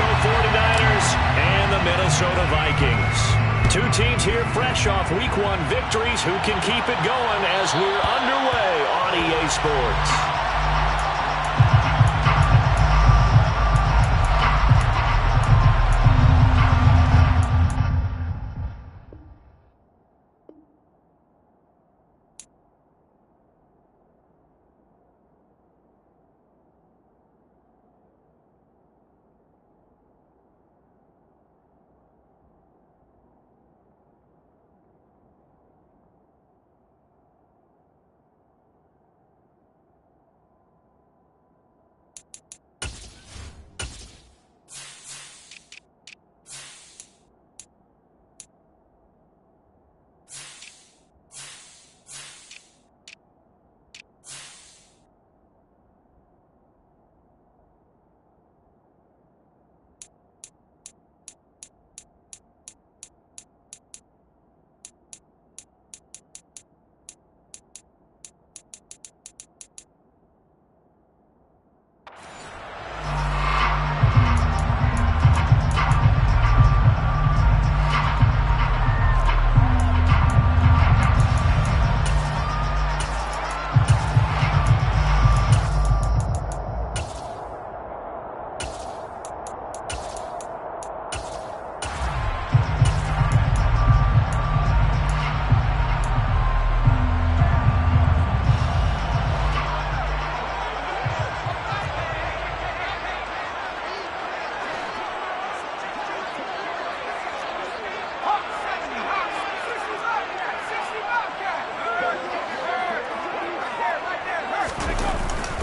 go 49ers and the Minnesota Vikings. Two teams here fresh off Week 1 victories. Who can keep it going as we're underway on EA Sports?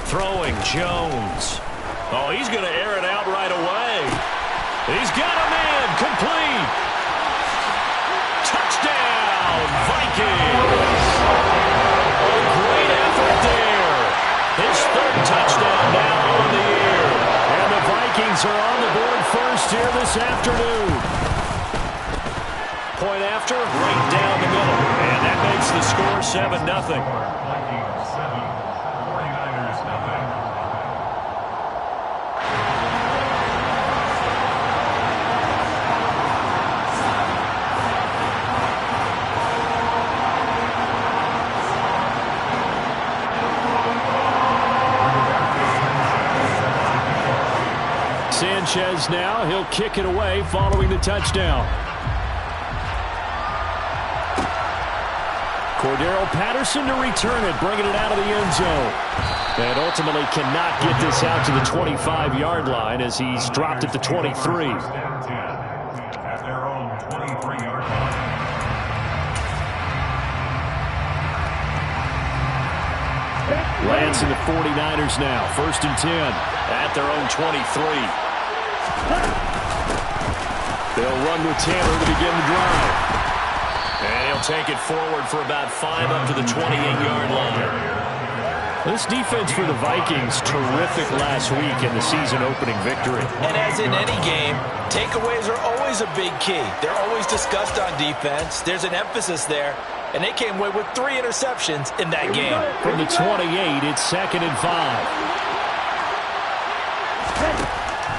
Throwing Jones. Oh, he's going to air it out right away. He's got a man complete. Touchdown, Vikings. A great effort there. His third touchdown now on the year. And the Vikings are on the board first here this afternoon. Point after, right down the middle. And that makes the score 7-0. Sanchez now, he'll kick it away following the touchdown. Cordero Patterson to return it, bringing it out of the end zone. And ultimately cannot get this out to the 25-yard line as he's dropped at the 23. At their own 23-yard line. Lance and the 49ers now, 1st and 10 at their own 23. They'll run with Tanner to begin the drive. And he'll take it forward for about 5 up to the 28-yard line. This defense for the Vikings, terrific last week in the season-opening victory. And as in any game, takeaways are always a big key. They're always discussed on defense. There's an emphasis there. And they came away with 3 interceptions in that game. From the 28, it's 2nd and 5.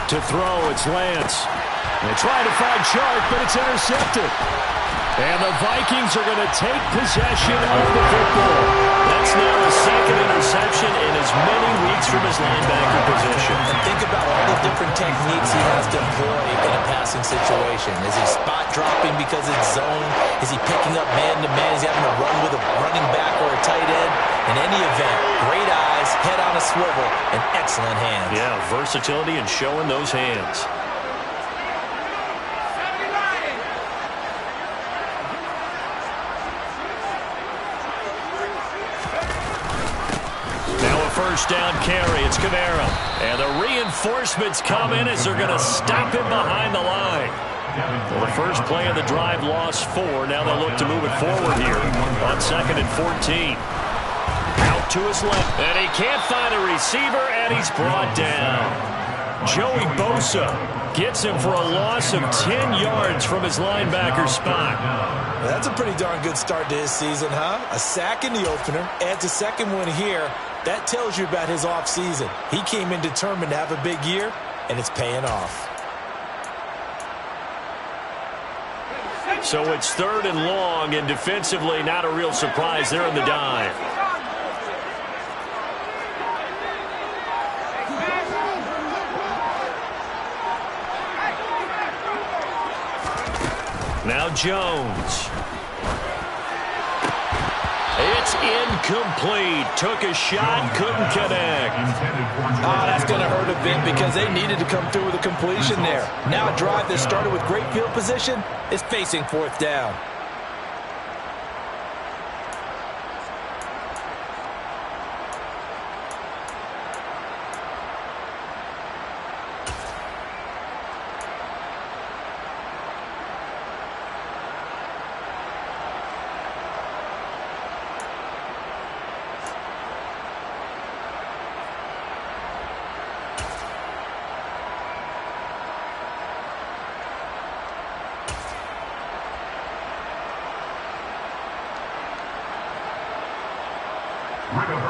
To throw, it's Lance. They try to find Chark, but it's intercepted. And the Vikings are going to take possession of the football. That's now the 2nd interception in as many weeks from his linebacker position. And think about all the different techniques he has to employ in a passing situation. Is he spot dropping because it's zone? Is he picking up man-to-man? Is he having to run with a running back or a tight end? In any event, great eyes, head on a swivel, and excellent hands. Yeah, versatility and showing those hands. First down carry. It's Kamara. And the reinforcements come in as they're going to stop him behind the line. Well, the first play of the drive lost 4. Now they'll look to move it forward here on 2nd and 14. Out to his left. And he can't find a receiver, and he's brought down. Joey Bosa gets him for a loss of 10 yards from his linebacker spot. Well, that's a pretty darn good start to his season, huh? A sack in the opener, adds a second one here. That tells you about his offseason. He came in determined to have a big year, and it's paying off. So it's 3rd and long, and defensively not a real surprise. They're in the dive. Now Jones. It's incomplete. Took a shot, couldn't connect. Oh, that's going to hurt a bit because they needed to come through with a completion there. Now a drive that started with great field position is facing 4th down.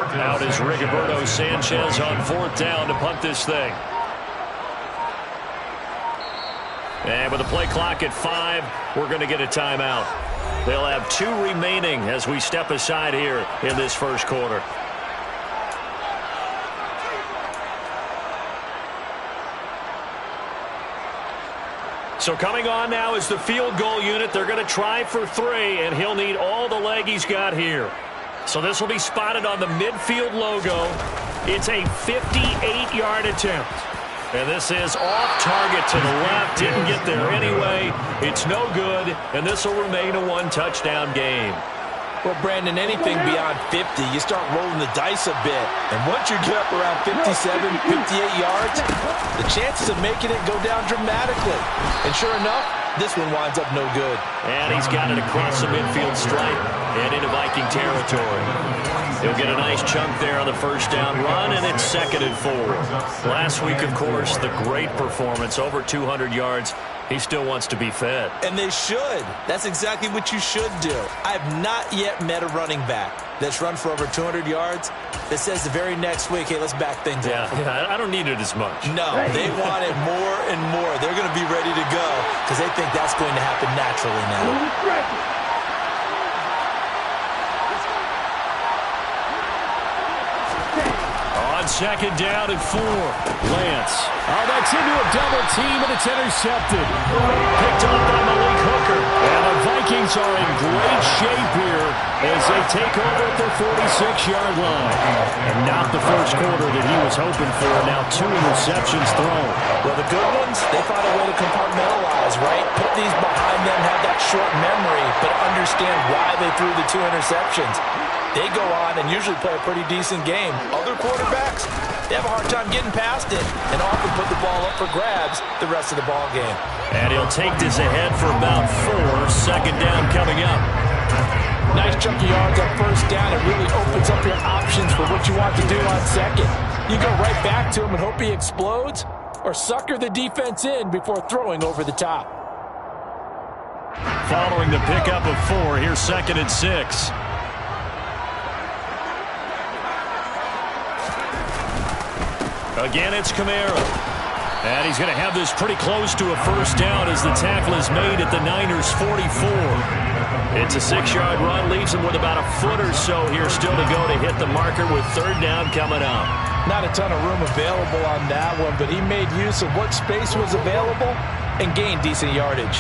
Out is Rigoberto Sanchez on 4th down to punt this thing. And with the play clock at 5, we're going to get a timeout. They'll have 2 remaining as we step aside here in this first quarter. So coming on now is the field goal unit. They're going to try for 3, and he'll need all the leg he's got here. So this will be spotted on the midfield logo. It's a 58-yard attempt. And this is off target to the left. Didn't get there anyway. It's no good, and this will remain a 1-touchdown game. Well, Brandon, anything beyond 50, you start rolling the dice a bit. And once you get up around 57, 58 yards, the chances of making it go down dramatically. And sure enough, this one winds up no good. And he's got it across the midfield stripe and into Viking territory. He'll get a nice chunk there on the first down run, and it's 2nd and 4. Last week, of course, the great performance, over 200 yards. He still wants to be fed. And they should. That's exactly what you should do. I have not yet met a running back that's run for over 200 yards that says the very next week, hey, let's back things up. Yeah, I don't need it as much. No, they want it more and more. They're going to be ready to go because they think that's going to happen naturally now. On 2nd down and 4, Lance. Oh, that's into a double team, and it's intercepted. Picked up by Malik Hooker. And the Vikings are in great shape here as they take over at their 46-yard line. And not the first quarter that he was hoping for. Now 2 interceptions thrown. Well, the good ones, they find a way to compartmentalize, right? Put these behind them, have that short memory, but understand why they threw the 2 interceptions. They go on and usually play a pretty decent game. Other quarterbacks, they have a hard time getting past it and often put the ball up for grabs the rest of the ball game. And he'll take this ahead for about 4. 2nd down coming up. Nice chunk of yards on 1st down. It really opens up your options for what you want to do on 2nd. You go right back to him and hope he explodes, or sucker the defense in before throwing over the top. Following the pickup of 4, here's 2nd and 6. Again, it's Kamara. And he's going to have this pretty close to a 1st down as the tackle is made at the Niners' 44. It's a 6-yard run, leaves him with about a foot or so here still to go to hit the marker with 3rd down coming up. Not a ton of room available on that one, but he made use of what space was available and gained decent yardage.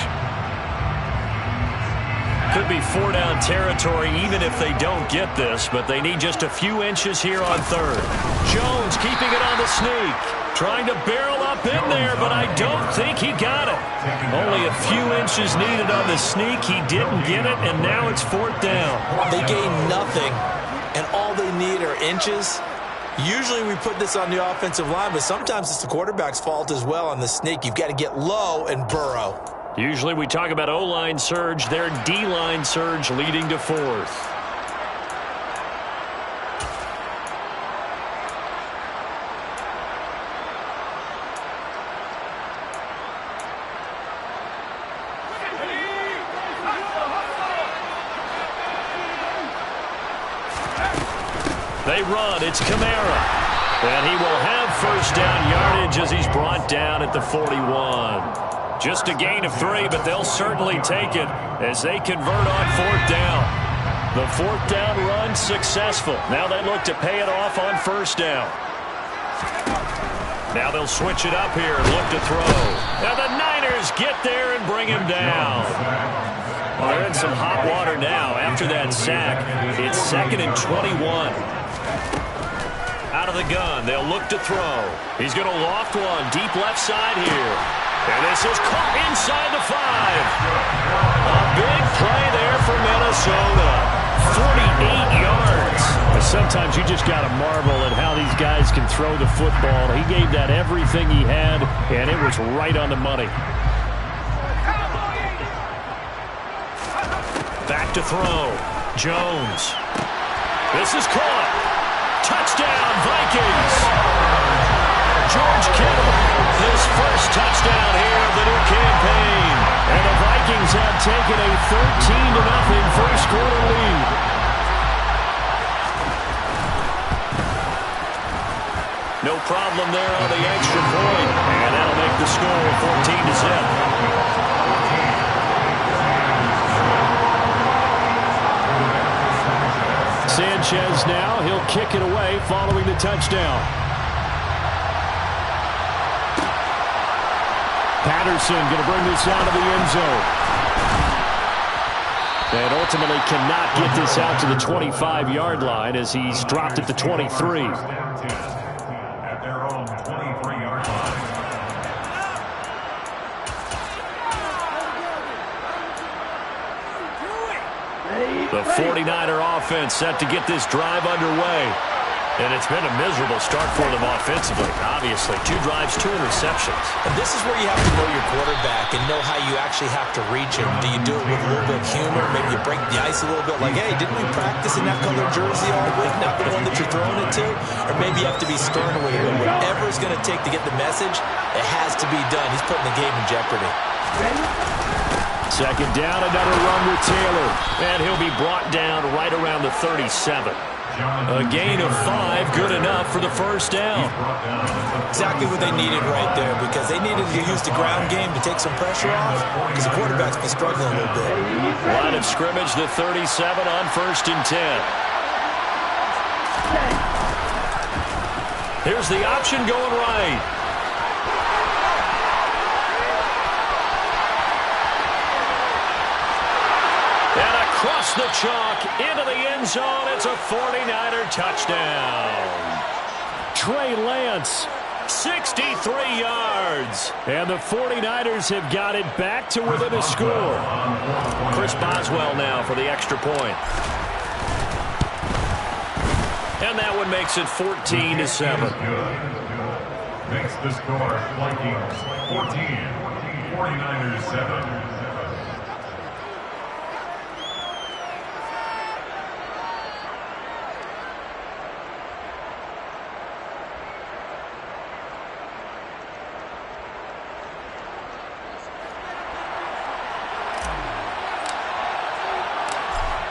Could be 4-down territory even if they don't get this, but they need just a few inches here on 3rd. Jones keeping it on the sneak. Trying to barrel up in there, but I don't think he got it. Only a few inches needed on the sneak. He didn't get it, and now it's 4th down. They gain nothing, and all they need are inches. Usually we put this on the offensive line, but sometimes it's the quarterback's fault as well on the sneak. You've got to get low and burrow. Usually we talk about O-line surge, their D-line surge leading to 4th. They run, it's Kamara. And he will have 1st down yardage as he's brought down at the 41. Just a gain of 3, but they'll certainly take it as they convert on 4th down. The 4th down run successful. Now they look to pay it off on 1st down. Now they'll switch it up here and look to throw. Now the Niners get there and bring him down. Well, they're in some hot water now after that sack. It's 2nd and 21. Out of the gun, they'll look to throw. He's going to loft one deep left side here. And this is caught inside the 5. A big play there for Minnesota. 48 yards. Sometimes you just got to marvel at how these guys can throw the football. He gave that everything he had, and it was right on the money. Back to throw. Jones. This is caught. Touchdown, Vikings. George Kittle, his first touchdown here of the new campaign. And the Vikings have taken a 13-0 first-quarter lead. No problem there on the extra point. And that'll make the score 14-0. Sanchez now, he'll kick it away following the touchdown. Patterson going to bring this out of the end zone. And ultimately cannot get this out to the 25-yard line as he's dropped at the 23. At their own 23-yard line. The 49er offense set to get this drive underway. And it's been a miserable start for them offensively. Obviously, 2 drives, 2 interceptions. And this is where you have to know your quarterback and know how you actually have to reach him. Do you do it with a little bit of humor? Maybe you break the ice a little bit like, hey, didn't we practice in that color jersey all week? Not the one that you're throwing it to? Or maybe you have to be stern with him. Whatever it's going to take to get the message, it has to be done. He's putting the game in jeopardy. Second down, another run with Taylor. And he'll be brought down right around the 37. A gain of 5, good enough for the first down. Exactly what they needed right there, because they needed to use the ground game to take some pressure off, because the quarterback's been struggling a little bit. Line of scrimmage, the 37 on 1st and 10. Here's the option going right. Across the chalk, into the end zone. It's a 49er touchdown. Trey Lance, 63 yards. And the 49ers have got it back to within a score. Chris Boswell now for the extra point. And that one makes it 14-7. Makes the score Vikings 14, 49ers 7.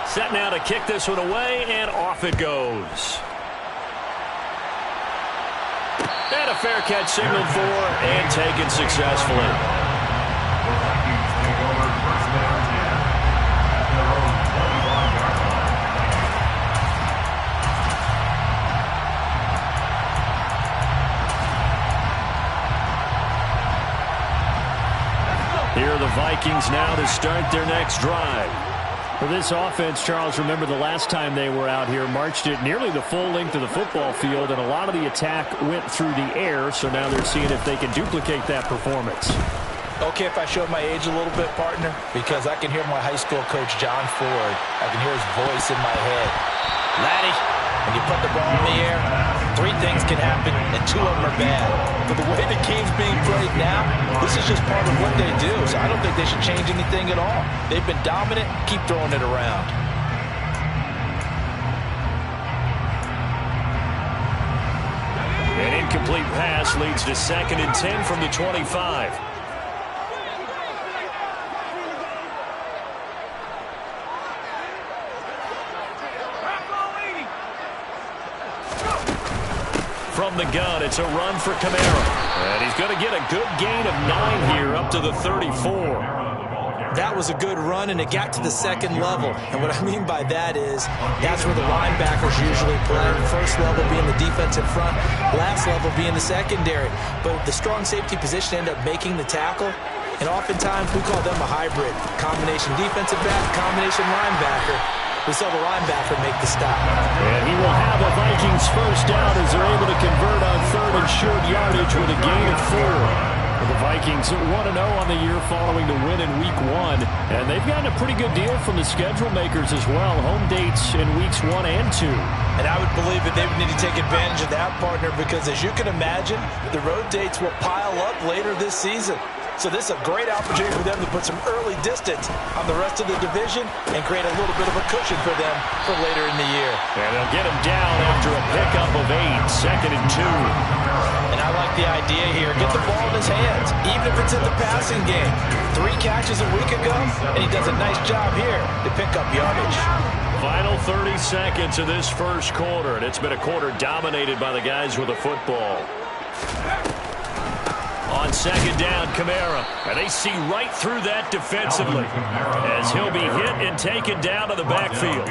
Set now to kick this one away, and off it goes. And a fair catch signaled for and taken successfully. The Vikings take over 1st down 10 at their own 25-yard line. Here are the Vikings now to start their next drive. For this offense, Charles, remember the last time they were out here, marched it nearly the full length of the football field, and a lot of the attack went through the air, so now they're seeing if they can duplicate that performance. Okay, if I show my age a little bit, partner, because I can hear my high school coach, John Ford. I can hear his voice in my head. Laddie, when you put the ball in the air, 3 things can happen, and 2 of them are bad. But the way the game's being played now, this is just part of what they do. So I don't think they should change anything at all. They've been dominant. Keep throwing it around. An incomplete pass leads to 2nd and 10 from the 25. From from the gun. It's a run for Kamara. And he's going to get a good gain of 9 here up to the 34. That was a good run, and it got to the second level. And what I mean by that is that's where the linebackers usually play. First level being the defensive front, last level being the secondary. But the strong safety position ended up making the tackle. And oftentimes we call them a hybrid. Combination defensive back, combination linebacker. We saw the linebacker make the stop. And he will have a Vikings first down as they're able to convert on third and short yardage with a gain of 4. The Vikings 1-0 on the year following the win in Week 1. And they've gotten a pretty good deal from the schedule makers as well. Home dates in Weeks 1 and 2. And I would believe that they would need to take advantage of that, partner, because as you can imagine, the road dates will pile up later this season. So this is a great opportunity for them to put some early distance on the rest of the division and create a little bit of a cushion for them for later in the year. And they'll get him down after a pickup of 8, 2nd and 2. And I like the idea here. Get the ball in his hands, even if it's in the passing game. 3 catches a week ago, and he does a nice job here to pick up yardage. Final 30 seconds of this first quarter, and it's been a quarter dominated by the guys with the football. On second down, Kamara. And they see right through that defensively as he'll be hit and taken down to the backfield.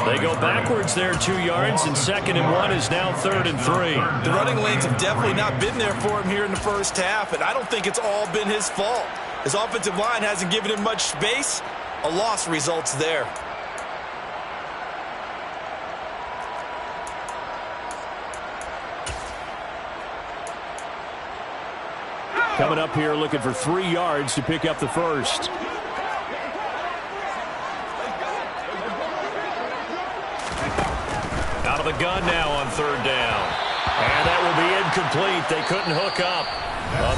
They go backwards there 2 yards, and 2nd and 1 is now 3rd and 3. The running lanes have definitely not been there for him here in the first half, and I don't think it's all been his fault. His offensive line hasn't given him much space. A loss results there. Coming up here looking for 3 yards to pick up the first. Out of the gun now on 3rd down. And that will be incomplete. They couldn't hook up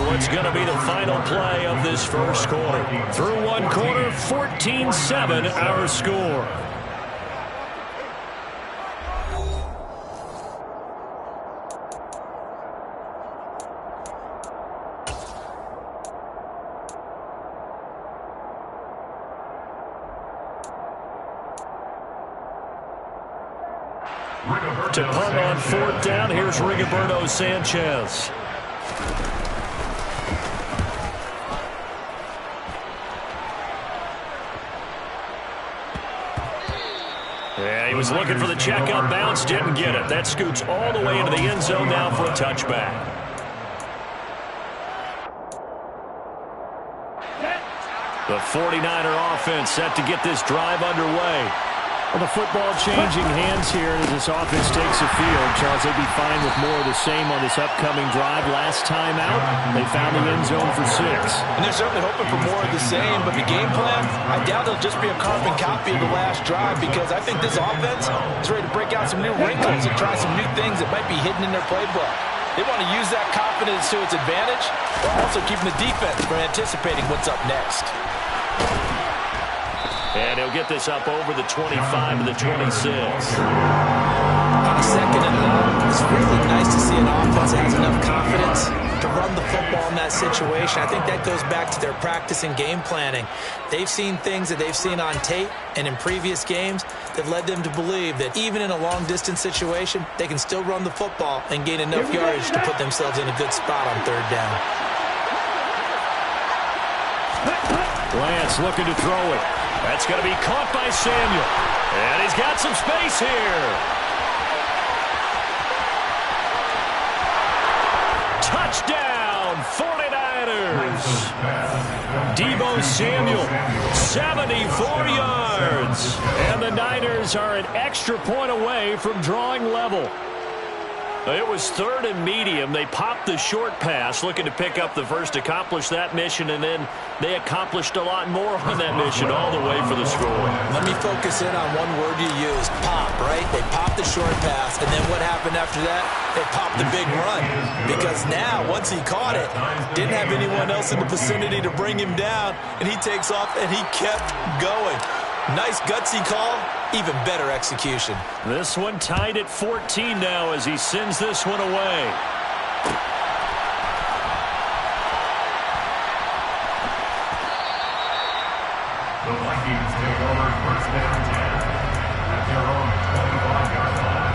on what's going to be the final play of this first quarter. Through 1 quarter, 14-7 our score. To punt on 4th down, here's Rigoberto Sanchez. Yeah, he was looking for the check up bounce, didn't get it. That scoots all the way into the end zone now for a touchback. The 49er offense set to get this drive underway. Well, the football changing hands here as this offense takes the field. Charles, they'd be fine with more of the same on this upcoming drive. Last time out, they found the end zone for 6. And they're certainly hoping for more of the same, but the game plan, I doubt it'll just be a carbon copy of the last drive, because I think this offense is ready to break out some new wrinkles and try some new things that might be hidden in their playbook. They want to use that confidence to its advantage, while also keeping the defense from anticipating what's up next. And he'll get this up over the 25 to the 26. On a 2nd and long, it's really nice to see an offense that has enough confidence to run the football in that situation. I think that goes back to their practice and game planning. They've seen things that they've seen on tape and in previous games that led them to believe that even in a long-distance situation, they can still run the football and gain enough yardage to put themselves in a good spot on 3rd down. Lance looking to throw it. That's going to be caught by Samuel. And he's got some space here. Touchdown, 49ers. Deebo Samuel, 74 yards. And the Niners are an extra point away from drawing level. It was 3rd and medium. They popped the short pass, looking to pick up the first, accomplish that mission, and then they accomplished a lot more on that mission all the way for the score. Let me focus in on one word you used, pop, right? They popped the short pass, and then what happened after that? They popped the big run. Because now, once he caught it, didn't have anyone else in the vicinity to bring him down, and he takes off, and he kept going. Nice gutsy call, even better execution. This one tied at 14 now as he sends this one away. The Vikings take over 1st down 10 at their own 25-yard line.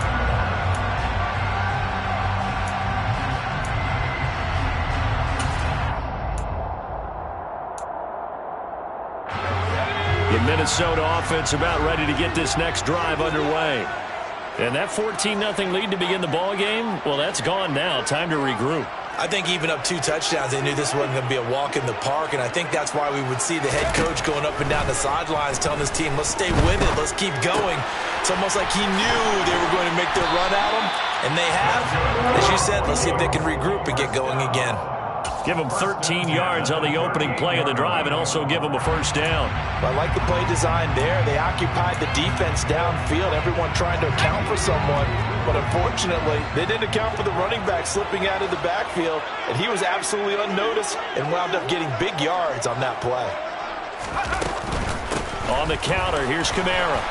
The Minnesota offense about ready to get this next drive underway. And that 14-0 lead to begin the ball game, well, that's gone now. Time to regroup. I think even up 2 touchdowns, they knew this wasn't going to be a walk in the park, and I think that's why we would see the head coach going up and down the sidelines telling his team, let's stay with it, let's keep going. It's almost like he knew they were going to make their run at him, and they have. As you said, let's see if they can regroup and get going again. Give them 13 yards on the opening play of the drive and also give them a first down. Well, I like the play design there. They occupied the defense downfield, everyone trying to account for someone. But unfortunately, they didn't account for the running back slipping out of the backfield, and he was absolutely unnoticed and wound up getting big yards on that play. On the counter, here's Kamara.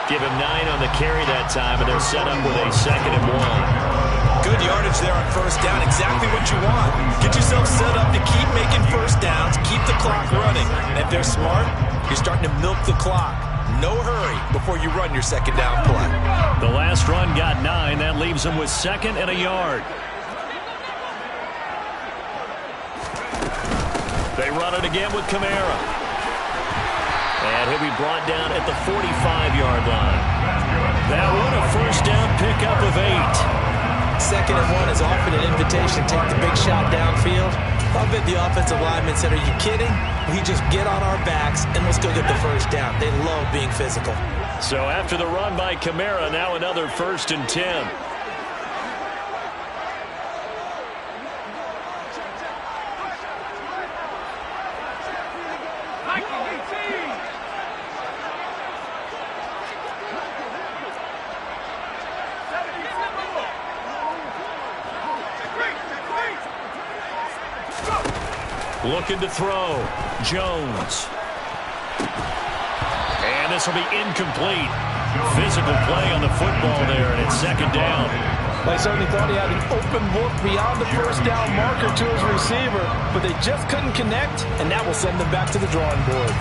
Give him 9 on the carry that time, and they're set up with a 2nd and 1. Good yardage there on first down. Exactly what you want. Get yourself set up to keep making first downs, keep the clock running. And if they're smart, you're starting to milk the clock. No hurry before you run your 2nd down play. The last run got 9. That leaves them with 2nd and a yard. They run it again with Kamara. And he'll be brought down at the 45-yard line. That one a first down pickup of 8. 2nd and 1 is often an invitation to take the big shot downfield. I bet the offensive lineman said, are you kidding? We just get on our backs and let's go get the first down. They love being physical. So after the run by Kamara, now another 1st and 10. Looking to throw. Jones. And this will be incomplete. Physical play on the football there, and it's 2nd down. They certainly thought he had an open look beyond the first down marker to his receiver, but they just couldn't connect, and that will send them back to the drawing board.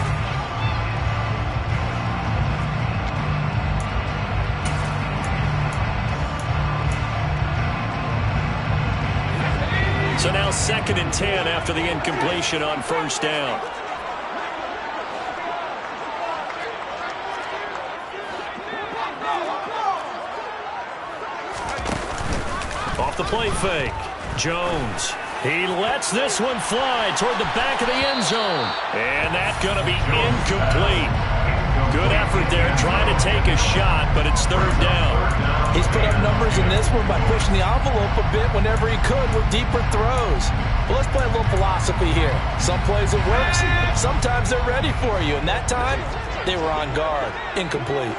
So now 2nd and 10 after the incompletion on first down. Off the play fake. Jones. He lets this one fly toward the back of the end zone. And that's going to be incomplete. Good effort there trying to take a shot, but it's 3rd down. He's put up numbers in this one by pushing the envelope a bit whenever he could with deeper throws. But let's play a little philosophy here. Some plays it works, sometimes they're ready for you, and that time they were on guard. Incomplete.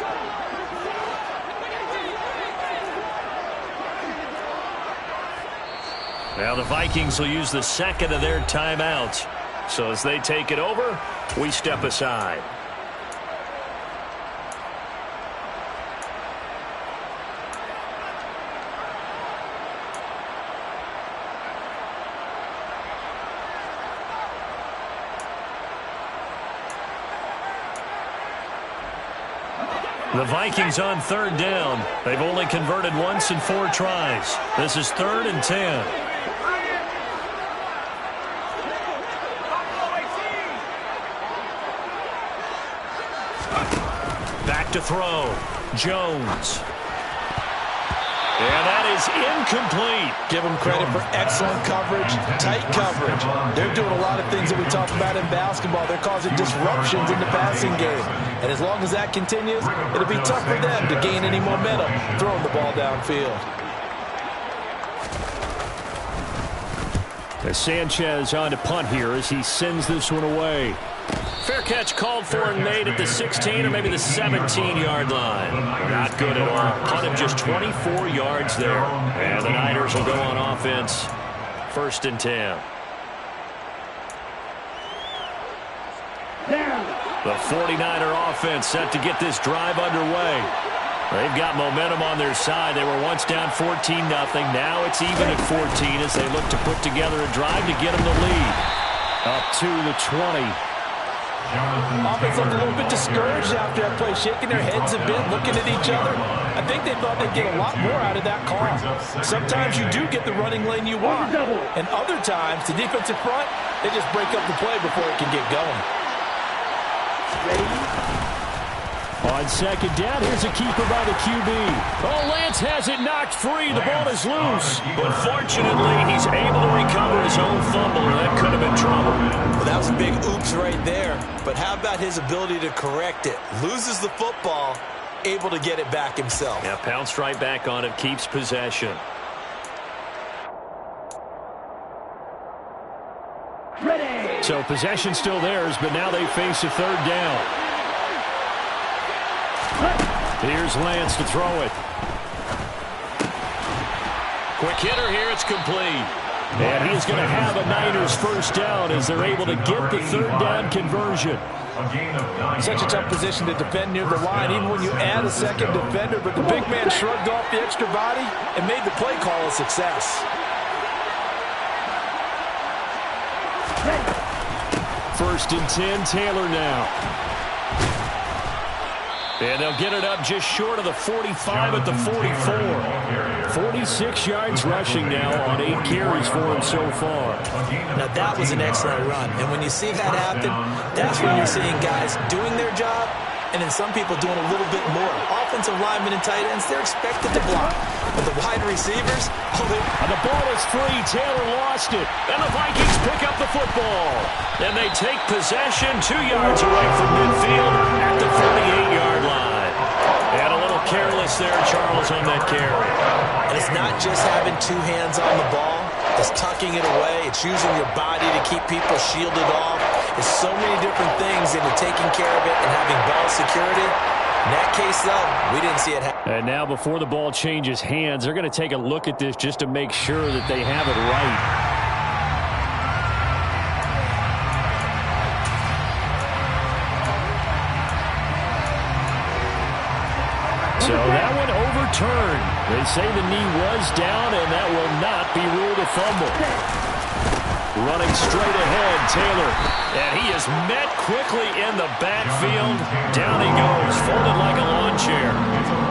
Now the Vikings will use the 2nd of their timeouts. So as they take it over, we step aside. The Vikings on 3rd down. They've only converted once in 4 tries. This is 3rd and 10. Back to throw. Jones. And that is incomplete. Give them credit for excellent coverage, tight coverage. They're doing a lot of things that we talk about in basketball. They're causing disruptions in the passing game. And as long as that continues, it'll be tough for them to gain any momentum throwing the ball downfield. As Sanchez on to punt here as he sends this one away. Fair catch called for and made at the 16 or maybe the 17-yard line. Not good at all. Punt him just 24 yards there. And the Niners will go on offense. 1st and 10. The 49er offense set to get this drive underway. They've got momentum on their side. They were once down 14-0. Now it's even at 14 as they look to put together a drive to get them the lead. Up to the 20. Offense looked a little bit discouraged after that play, shaking their heads a bit, looking at each other. I think they thought they'd get a lot more out of that call. Sometimes you do get the running lane you want, and other times, the defensive front, they just break up the play before it can get going. On second down, here's a keeper by the QB. Oh, Lance has it knocked free. The ball is loose. But fortunately, he's able to recover his own fumble, and that could have been trouble. Well, that was a big oops right there. But how about his ability to correct it? Loses the football, able to get it back himself. Yeah, pounced right back on it, keeps possession. Ready. So possession still theirs, but now they face a third down. Here's Lance to throw it. Quick hitter here, it's complete. And he's going to have a Niners first down as they're able to get the third down conversion. Such a tough position to defend near the line, even when you add a second defender, but the big man shrugged off the extra body and made the play call a success. First and 10, Taylor now. And they'll get it up just short of the 45 at the 44. 46 yards rushing now on 8 carries for him so far. Now that was an excellent run. And when you see that happen, that's when you're seeing guys doing their job and then some people doing a little bit more. Offensive linemen and tight ends, they're expected to block. But the wide receivers, and the ball is free. Taylor lost it. And the Vikings pick up the football. And they take possession 2 yards away from midfield at the 38-yard line. And a little careless there, Charles, on that carry. And it's not just having two hands on the ball. It's tucking it away. It's using your body to keep people shielded off. It's so many different things into taking care of it and having ball security. In that case, though, we didn't see it happen. And now before the ball changes hands, they're going to take a look at this just to make sure that they have it right. So that one overturned. They say the knee was down, and that will not be ruled a fumble. Running straight ahead, Taylor. And he is met quickly in the backfield. Down he goes, folded like a lawn chair.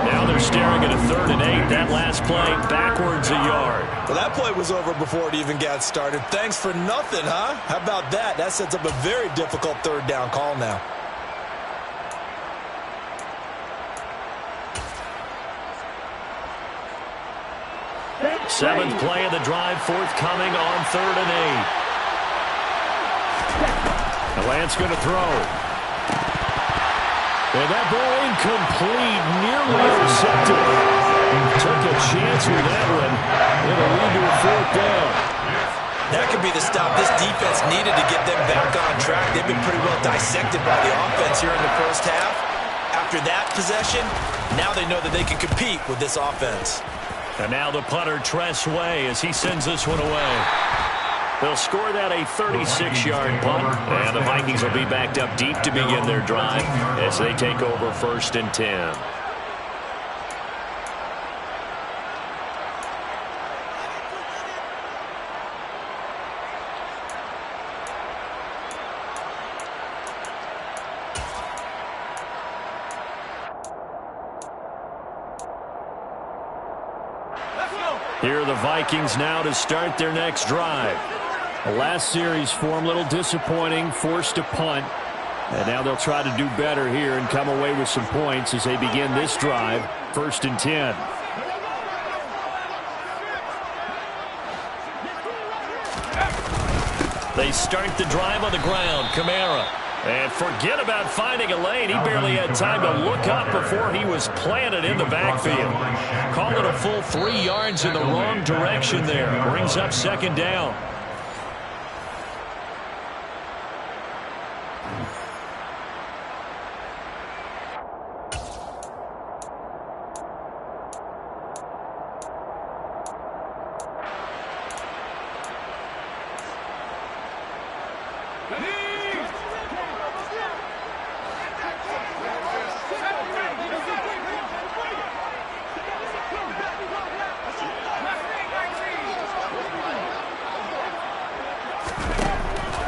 Now they're staring at a 3rd and 8. That last play, backwards a yard. Well, that play was over before it even got started. Thanks for nothing, huh? How about that? That sets up a very difficult 3rd down call now. Seventh play of the drive, forthcoming on 3rd and 8. Lance going to throw. And that ball incomplete, nearly intercepted. Took a chance with that one. It'll lead to a 4th down. That could be the stop this defense needed to get them back on track. They've been pretty well dissected by the offense here in the first half. After that possession, now they know that they can compete with this offense. And now the punter, Tress Way, as he sends this one away. They'll score that a 36-yard punt. And the Vikings will be backed up deep to begin their drive as they take over 1st and 10. Here are the Vikings now to start their next drive. The last series for them, a little disappointing, forced to punt. And now they'll try to do better here and come away with some points as they begin this drive, 1st and 10. They start the drive on the ground. Kamara. And forget about finding a lane. He barely had time to look up before he was planted in the backfield. Call it a full 3 yards in the wrong direction there. Brings up 2nd down.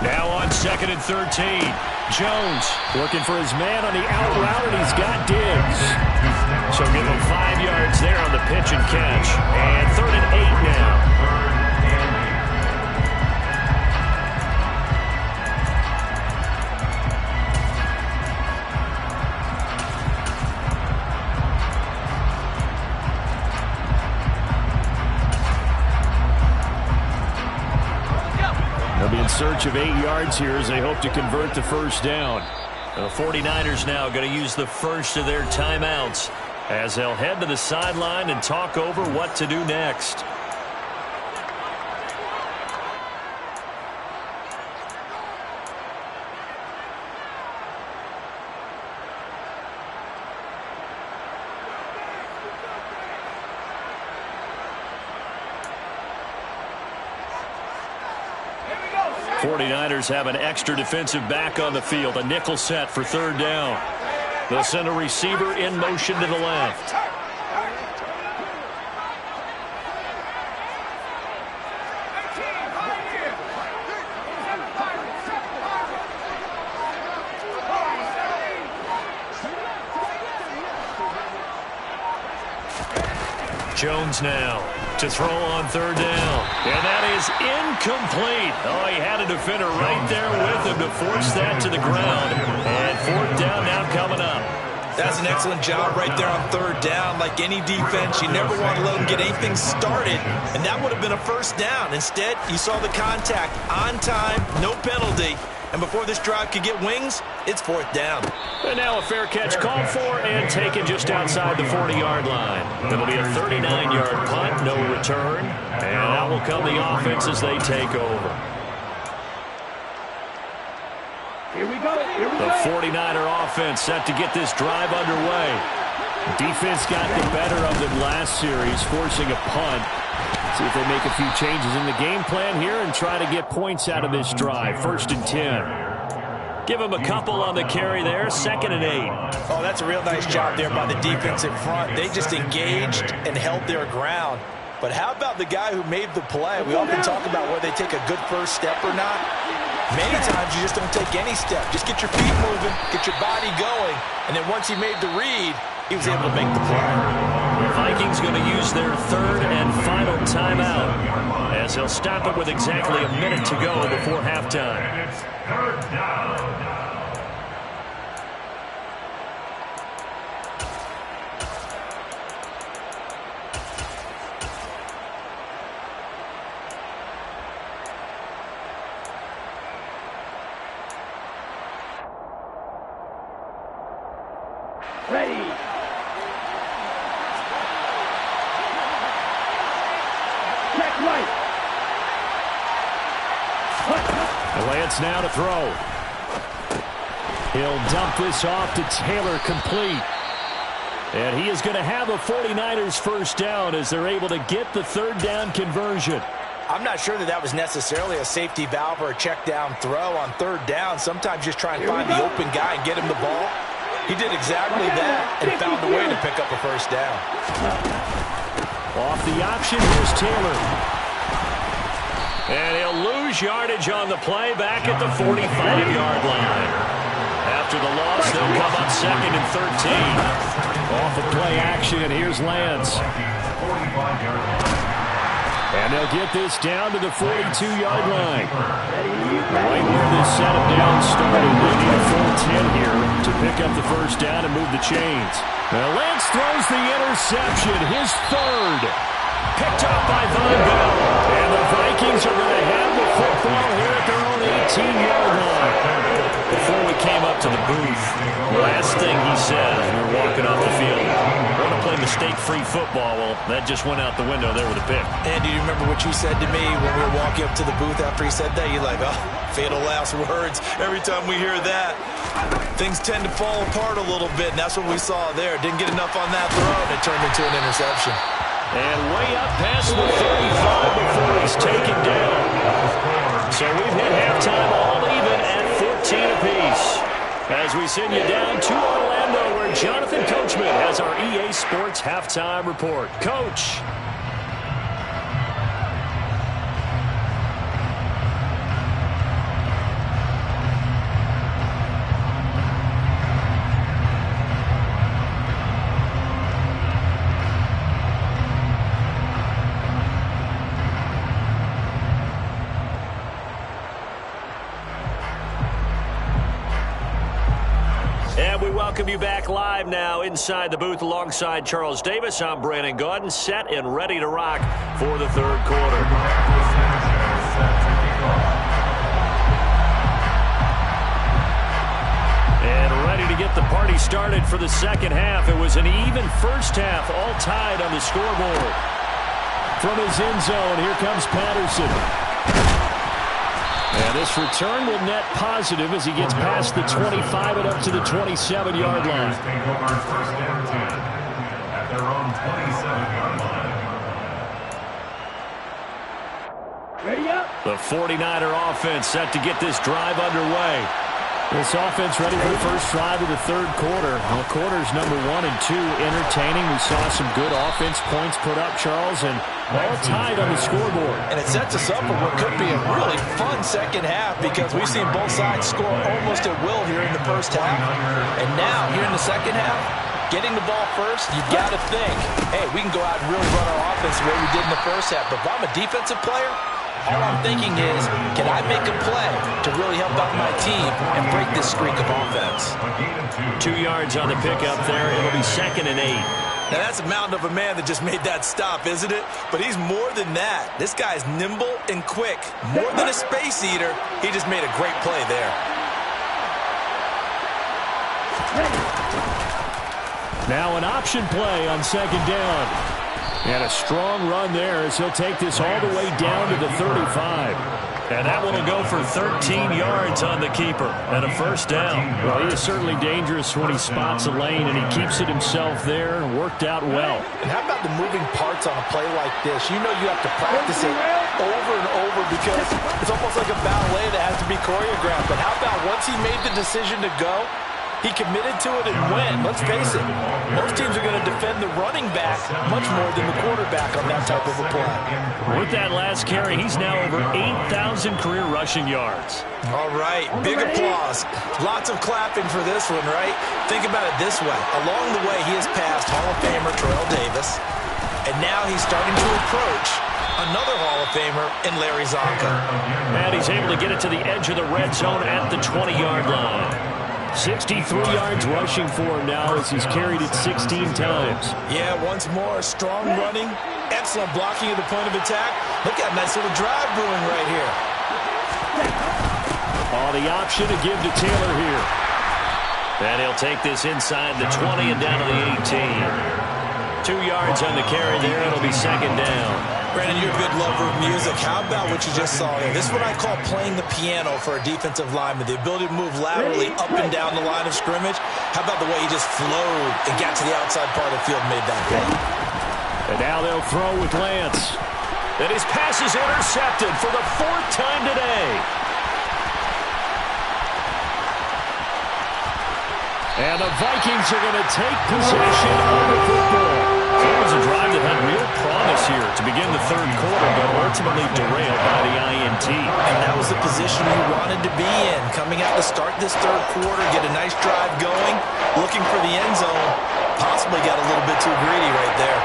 Now on 2nd and 13. Jones looking for his man on the out route, and he's got Diggs. So give him 5 yards there on the pitch and catch. And 3rd and 8 now. They'll be in search of 8 yards here as they hope to convert the first down. The 49ers now going to use the first of their timeouts as they'll head to the sideline and talk over what to do next. The 49ers have an extra defensive back on the field, a nickel set for 3rd down. They'll send a receiver in motion to the left. Jones now to throw on 3rd down. And that is incomplete. Oh, he had a defender right there with him to force that to the ground. And 4th down now coming up. That's an excellent job right there on 3rd down. Like any defense, you never want to let them get anything started. And that would have been a 1st down. Instead, you saw the contact on time, no penalty. And before this drive could get wings, it's 4th down. And now a fair catch called for and taken just outside the 40-yard line. It'll be a 39-yard punt, no return. And out will come the offense as they take over. Here we go. The 49er offense set to get this drive underway. Defense got the better of them last series, forcing a punt. See if they make a few changes in the game plan here and try to get points out of this drive. 1st and 10. Give them a couple on the carry there. 2nd and 8. Oh, that's a real nice job there by the defense in front. They just engaged and held their ground. But how about the guy who made the play? We often talk about whether they take a good first step or not. Many times you just don't take any step. Just get your feet moving, get your body going, and then once he made the read, he was able to make the play. The Vikings going to use their 3rd and final timeout as they'll stop it with exactly a minute to go before halftime. It's 3rd down. Ready. Check right. Lance now to throw. He'll dump this off to Taylor, complete. And he is going to have a 49ers first down as they're able to get the 3rd down conversion. I'm not sure that was necessarily a safety valve or a check down throw on 3rd down. Sometimes just try and find the open guy and get him the ball. He did exactly that and found a way to pick up a first down. Off the option, here's Taylor. And he'll lose yardage on the play back at the 45-yard line. After the loss, they'll come up 2nd and 13. Off of play action, here's Lance. And they'll get this down to the 42-yard line. Right where this setup down started. They need a full 10 here to pick up the first down and move the chains. Now Lance throws the interception, his 3rd. Picked up by Von Bell. And the Vikings are going to have the football here at their own 18-yard line. Before we came up to the booth, the last thing he said as we were walking off the field, we're going to play mistake-free football. Well, that just went out the window there with a pick. And do you remember what you said to me when we were walking up to the booth after he said that? You're like, oh, fatal last words. Every time we hear that, things tend to fall apart a little bit, and that's what we saw there. Didn't get enough on that throw, and it turned into an interception. And way up past the 35 before he's taken down. So we've hit halftime all even at 14 apiece. As we send you down to Orlando, where Jonathan Coachman has our EA Sports halftime report. Coach. We welcome you back live now inside the booth alongside Charles Davis. I'm Brandon Gaudin, set and ready to rock for the third quarter. And ready to get the party started for the second half. It was an even first half, all tied on the scoreboard. From his end zone, here comes Patterson. And this return will net positive as he gets past the 25 and up to the 27-yard line. First and 10 at their own 27-yard line. Ready up. The 49er offense set to get this drive underway. This offense ready for the first drive of the third quarter. Well, quarters number 1 and 2 entertaining. We saw some good offense points put up, Charles, and all tied on the scoreboard. And it sets us up for what could be a really fun second half because we've seen both sides score almost at will here in the first half. And now, here in the second half, getting the ball first, you got to think, hey, we can go out and really run our offense the way we did in the first half. But if I'm a defensive player, all I'm thinking is, can I make a play to really help out my team and break this streak of offense? 2 yards on the pickup there. It'll be 2nd and 8. Now, that's a mountain of a man that just made that stop, isn't it? But he's more than that. This guy's nimble and quick. More than a space eater, he just made a great play there. Now an option play on 2nd down. And a strong run there as he'll take this all the way down to the 35. And that one will go for 13 yards on the keeper and a first down. Well, he is certainly dangerous when he spots a lane, and he keeps it himself there and worked out well. And how about the moving parts on a play like this? You know you have to practice it over and over because it's almost like a ballet that has to be choreographed. But how about once he made the decision to go, he committed to it and went. Let's face it, most teams are going to defend the running back much more than the quarterback on that type of a play. With that last carry, he's now over 8,000 career rushing yards. All right, big applause. Lots of clapping for this one, right? Think about it this way. Along the way, he has passed Hall of Famer Terrell Davis, and now he's starting to approach another Hall of Famer in Larry Zonka. And he's able to get it to the edge of the red zone at the 20-yard line. 63 yards rushing for him now as he's carried it 16 times. Yeah, once more, strong running, excellent blocking at the point of attack. Look at a nice little drive brewing right here. Oh, the option to give to Taylor here. And he'll take this inside the 20 and down to the 18. 2 yards on the carry there. It'll be 2nd down. Brandon, you're a big lover of music. How about what you just saw here? This is what I call playing the piano for a defensive lineman. The ability to move laterally up and down the line of scrimmage. How about the way he just flowed and got to the outside part of the field and made that play? And now they'll throw with Lance. And his pass is intercepted for the 4th time today. And the Vikings are going to take possession of the football. So it was a drive that had real promise here to begin the third quarter, but ultimately derailed by the INT. And that was the position he wanted to be in. Coming out to start this third quarter, get a nice drive going, looking for the end zone. Possibly got a little bit too greedy right there.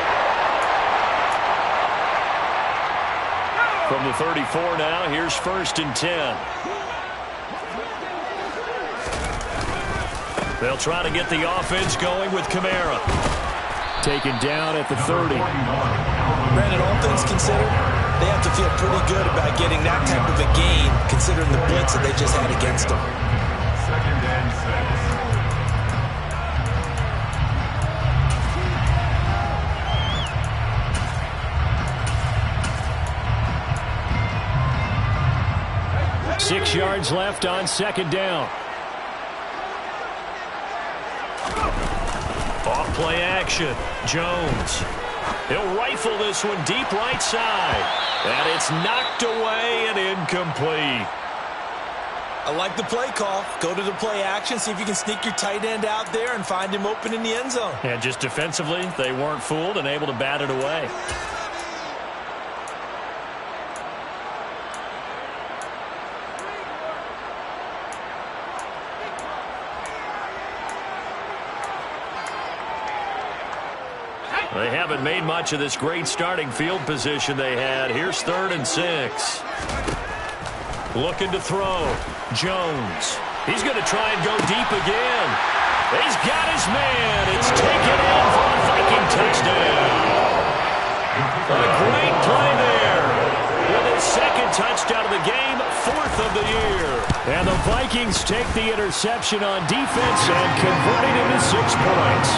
From the 34 now, here's 1st and 10. They'll try to get the offense going with Kamara. Taken down at the 30. Brandon, all things considered, they have to feel pretty good about getting that type of a gain, considering the blitz that they just had against them. 2nd and 6. 6 yards left on 2nd down. Off play action. Jones. He'll rifle this one deep right side. And it's knocked away and incomplete. I like the play call. Go to the play action. See if you can sneak your tight end out there and find him open in the end zone. And just defensively, they weren't fooled and able to bat it away. They haven't made much of this great starting field position they had. Here's 3rd and 6. Looking to throw. Jones. He's going to try and go deep again. He's got his man. It's taken in for a Viking touchdown. A great play there. With his second touchdown of the game, fourth of the year. And the Vikings take the interception on defense and convert it into 6 points.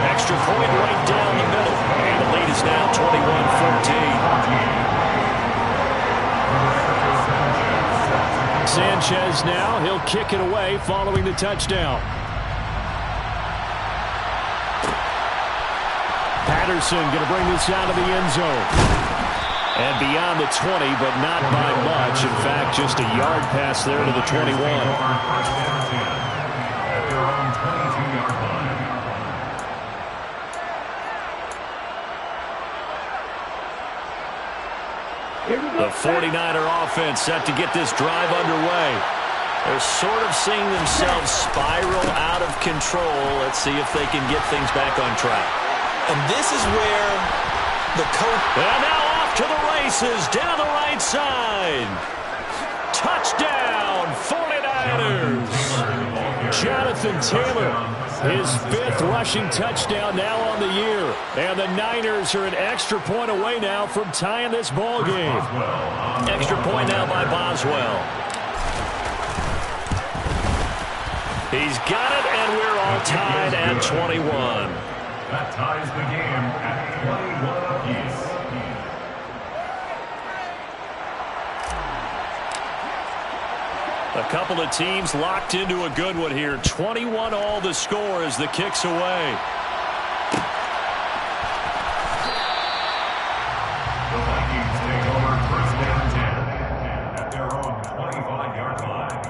Extra point right down the middle. And the lead is now 21-14. Sanchez now. He'll kick it away following the touchdown. Patterson going to bring this out of the end zone. And beyond the 20, but not by much. In fact, just a yard pass there to the 21. The 49er offense set to get this drive underway. They're sort of seeing themselves spiral out of control. Let's see if they can get things back on track. And this is where the coach... And now off to the races, down the right side. Touchdown, 49ers. Jonathan Taylor, his 5th rushing touchdown now on the year. And the Niners are an extra point away now from tying this ball game. Extra point now by Boswell. He's got it, and we're all tied at 21. That ties the game at 21 apiece. A couple of teams locked into a good one here. 21 all the score as the kick's away. The Vikings take over first down 10 at their own 25-yard line.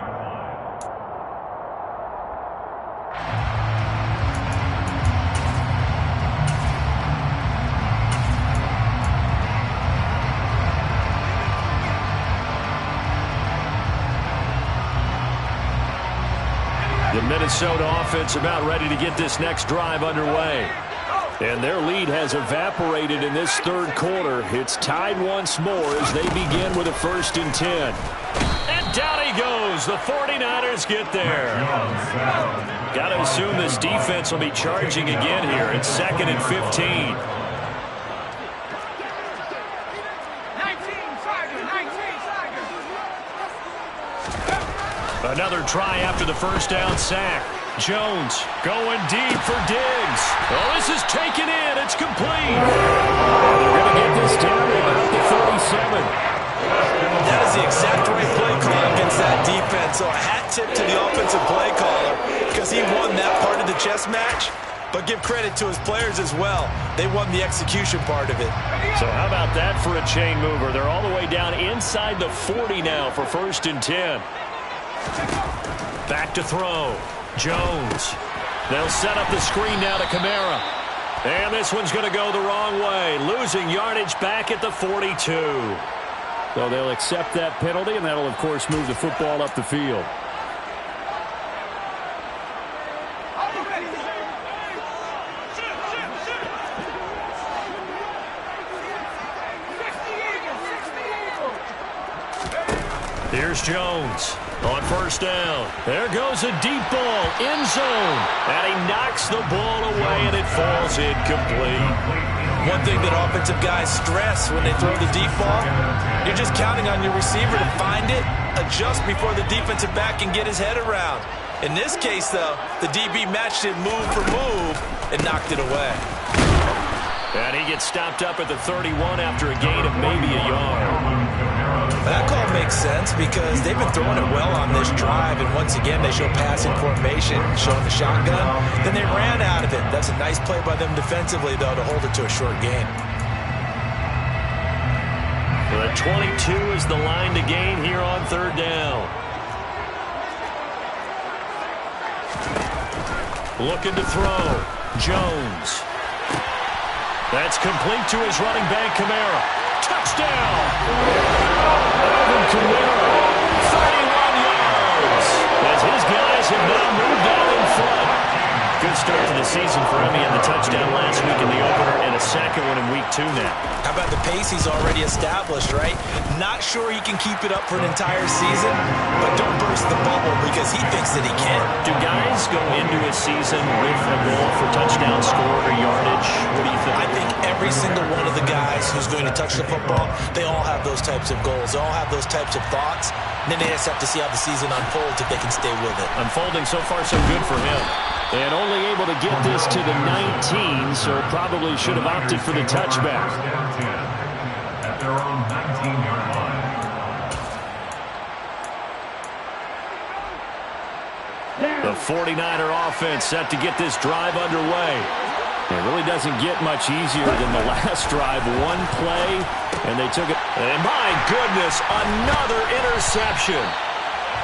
The Minnesota offense about ready to get this next drive underway. And their lead has evaporated in this third quarter. It's tied once more as they begin with a 1st and 10. And down he goes. The 49ers get there. Got to assume this defense will be charging again here. It's 2nd and 15. Another try after the first down sack. Jones going deep for Diggs. Oh, this is taken in. It's complete. They're going to get this down to about the 37. That is the exact right play call against that defense. So a hat tip to the offensive play caller because he won that part of the chess match. But give credit to his players as well. They won the execution part of it. So how about that for a chain mover? They're all the way down inside the 40 now for 1st and 10. Back to throw. Jones. They'll set up the screen now to Kamara. And this one's going to go the wrong way. Losing yardage back at the 42. So they'll accept that penalty, and that'll, of course, move the football up the field. Here's Jones on 1st down. There goes a deep ball, end zone. And he knocks the ball away, and it falls incomplete. One thing that offensive guys stress when they throw the deep ball, you're just counting on your receiver to find it, adjust before the defensive back can get his head around. In this case, though, the DB matched it move for move and knocked it away. And he gets stopped up at the 31 after a gain of maybe a yard. That call makes sense because they've been throwing it well on this drive, and once again they show passing formation, showing the shotgun. Then they ran out of it. That's a nice play by them defensively, though, to hold it to a short gain. The 22 is the line to gain here on 3rd down. Looking to throw. Jones. That's complete to his running back, Kamara. Touchdown! Alvin Kamara, 31 yards. As his guys have now moved out in front. Good start to the season for him. He had the touchdown last week in the opener and a sack second one in week 2 now. How about the pace he's already established, right? Not sure he can keep it up for an entire season, but don't burst the bubble because he thinks that he can. Do guys go into a season with a goal for touchdown scored or yardage? What do you think? I think every single one of the guys who's going to touch the football, they all have those types of goals. They all have those types of thoughts. And then they just have to see how the season unfolds if they can stay with it. Unfolding so far so good for him. And only able to get this to the 19, so probably should have opted for the touchback. At their own 19-yard line. The 49er offense set to get this drive underway. It really doesn't get much easier than the last drive. One play, and they took it. And my goodness, another interception.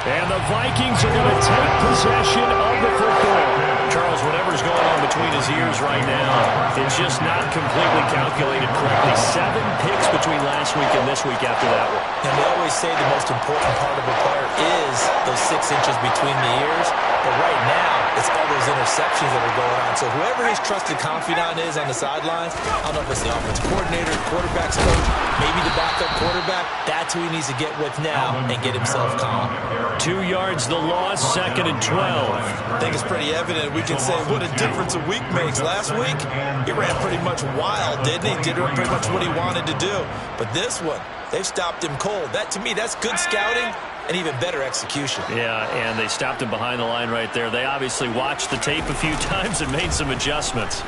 And the Vikings are going to take possession of the football. Charles, whatever's going on between his ears right now, it's just not completely calculated correctly. 7 picks between last week and this week after that one. And they always say the most important part of a player is those 6 inches between the ears. But right now, it's all those interceptions that are going on. So whoever his trusted confidant is on the sidelines, I don't know if it's the offensive coordinator, the quarterback's coach, maybe the backup quarterback, that's who he needs to get with now and get himself calm. 2 yards the loss, 2nd and 12. I think it's pretty evident. We can say what a difference a week makes. Last week, he ran pretty much wild, didn't he? Did pretty much what he wanted to do. But this one, they've stopped him cold. That, to me, that's good scouting and even better execution. Yeah, and they stopped him behind the line right there. They obviously watched the tape a few times and made some adjustments.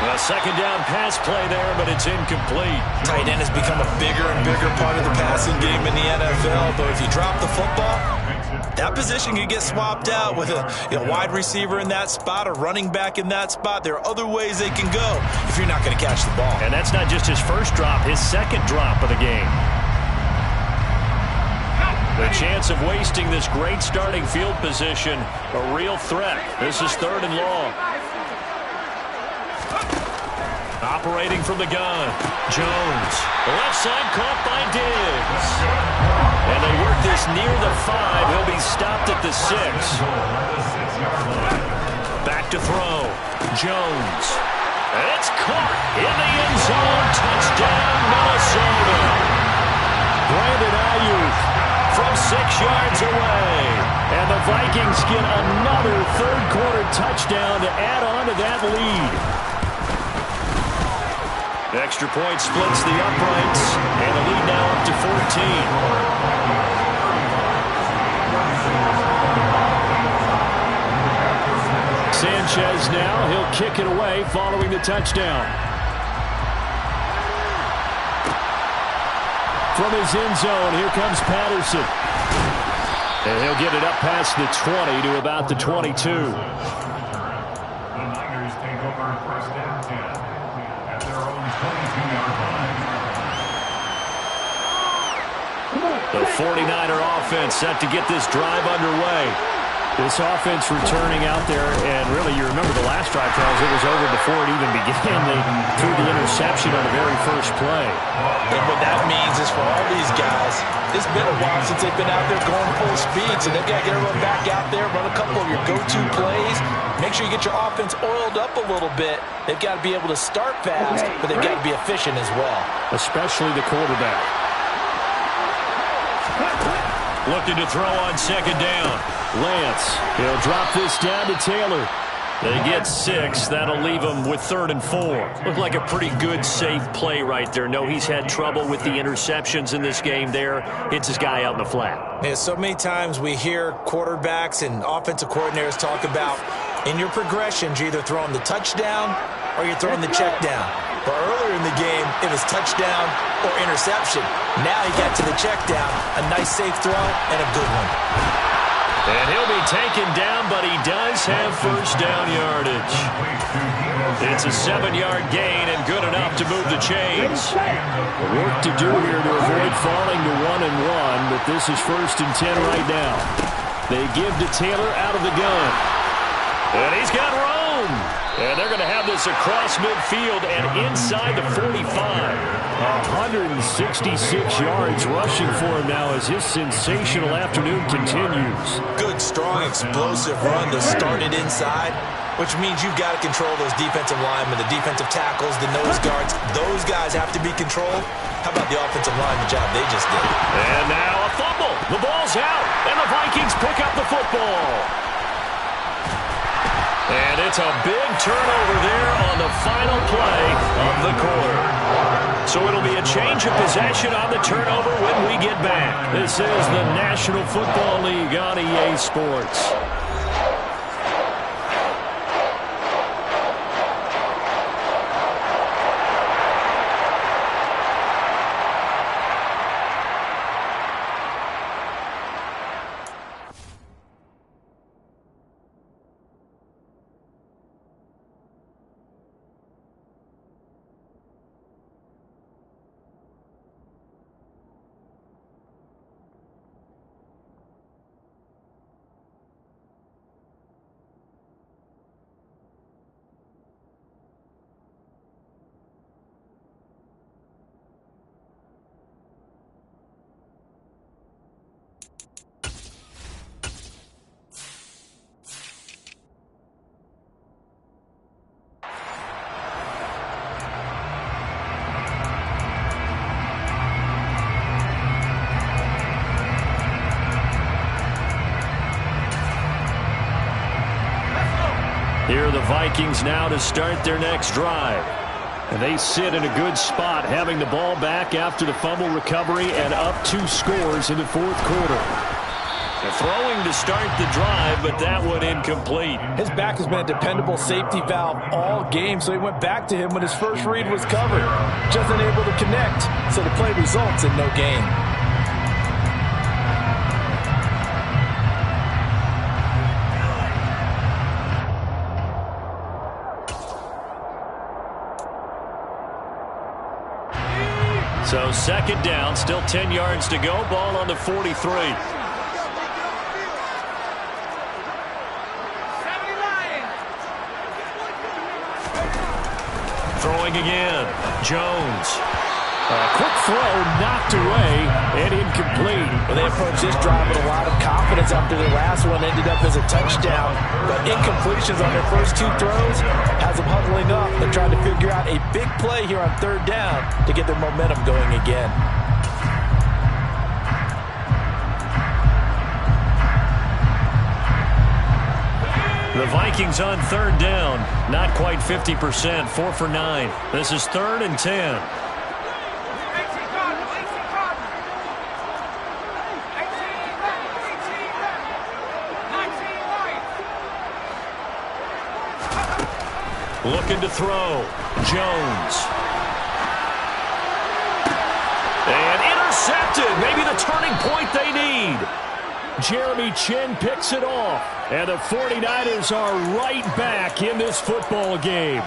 A second down pass play there, but it's incomplete. Tight end has become a bigger and bigger part of the passing game in the NFL, but if you drop the football, that position can get swapped out with a wide receiver in that spot, a running back in that spot. There are other ways they can go if you're not going to catch the ball. And that's not just his first drop, his second drop of the game. The chance of wasting this great starting field position, a real threat. This is 3rd and long. Operating from the gun, Jones. Left side caught by Diggs. And they work this near the 5. He'll be stopped at the 6. Back to throw. Jones. And it's caught in the end zone. Touchdown, Minnesota. Brandon Ayuk from 6 yards away. And the Vikings get another third-quarter touchdown to add on to that lead. The extra point splits the uprights, and the lead now up to 14. Sanchez now, he'll kick it away following the touchdown. From his end zone, here comes Patterson. And he'll get it up past the 20 to about the 22. The Niners take over 1st and 10 at their own 22-yard line. The 49er offense set to get this drive underway. This offense returning out there, and really, you remember the last drive, Charles, it was over before it even began. They threw the interception on the very first play. And what that means is for all these guys, it's been a while since they've been out there going full speed, so they've got to get everyone back out there, run a couple of your go-to plays, make sure you get your offense oiled up a little bit. They've got to be able to start fast, but they've got to be efficient as well. Especially the quarterback. Looking to throw on 2nd down. Lance, he'll drop this down to Taylor. They get 6. That'll leave him with 3rd and 4. Looked like a pretty good, safe play right there. No, he's had trouble with the interceptions in this game there. Hits his guy out in the flat. Yeah, so many times we hear quarterbacks and offensive coordinators talk about in your progressions, you're either throwing the touchdown or you're throwing the check down. But earlier in the game, it was touchdown or interception. Now he got to the check down, a nice safe throw, and a good one. And he'll be taken down, but he does have first down yardage. It's a 7-yard gain and good enough to move the chains. Work to do here to avoid falling to 1-1, but this is 1st and 10 right now. They give to Taylor out of the gun. And he's got room. And they're going to have this across midfield and inside the 45. 166 yards rushing for him now as his sensational afternoon continues. Good, strong, explosive run to start it inside. which means you've got to control those defensive linemen, the defensive tackles, the nose guards. Those guys have to be controlled. How about the offensive line, the job they just did? And now a fumble. The ball's out, and the Vikings pick up the football. And it's a big turnover there on the final play of the quarter. So it'll be a change of possession on the turnover when we get back. This is the National Football League on EA Sports. Here are the Vikings now to start their next drive. And they sit in a good spot, having the ball back after the fumble recovery and up 2 scores in the fourth quarter. They're throwing to start the drive, but that one incomplete. His back has been a dependable safety valve all game, so he went back to him when his first read was covered. Just unable to connect, so the play results in no gain. So second down, still 10 yards to go. Ball on the 43. Throwing again. Jones. A quick throw knocked away and incomplete. Well, they approached this drive with a lot of confidence after their last one ended up as a touchdown. But incompletions on their first 2 throws has them huddling up and trying to figure out a big play here on third down to get their momentum going again. The Vikings on third down. Not quite 50%. 4 for 9. This is 3rd and 10. Looking to throw. Jones. And intercepted. Maybe the turning point they need. Jeremy Chin picks it off. And the 49ers are right back in this football game.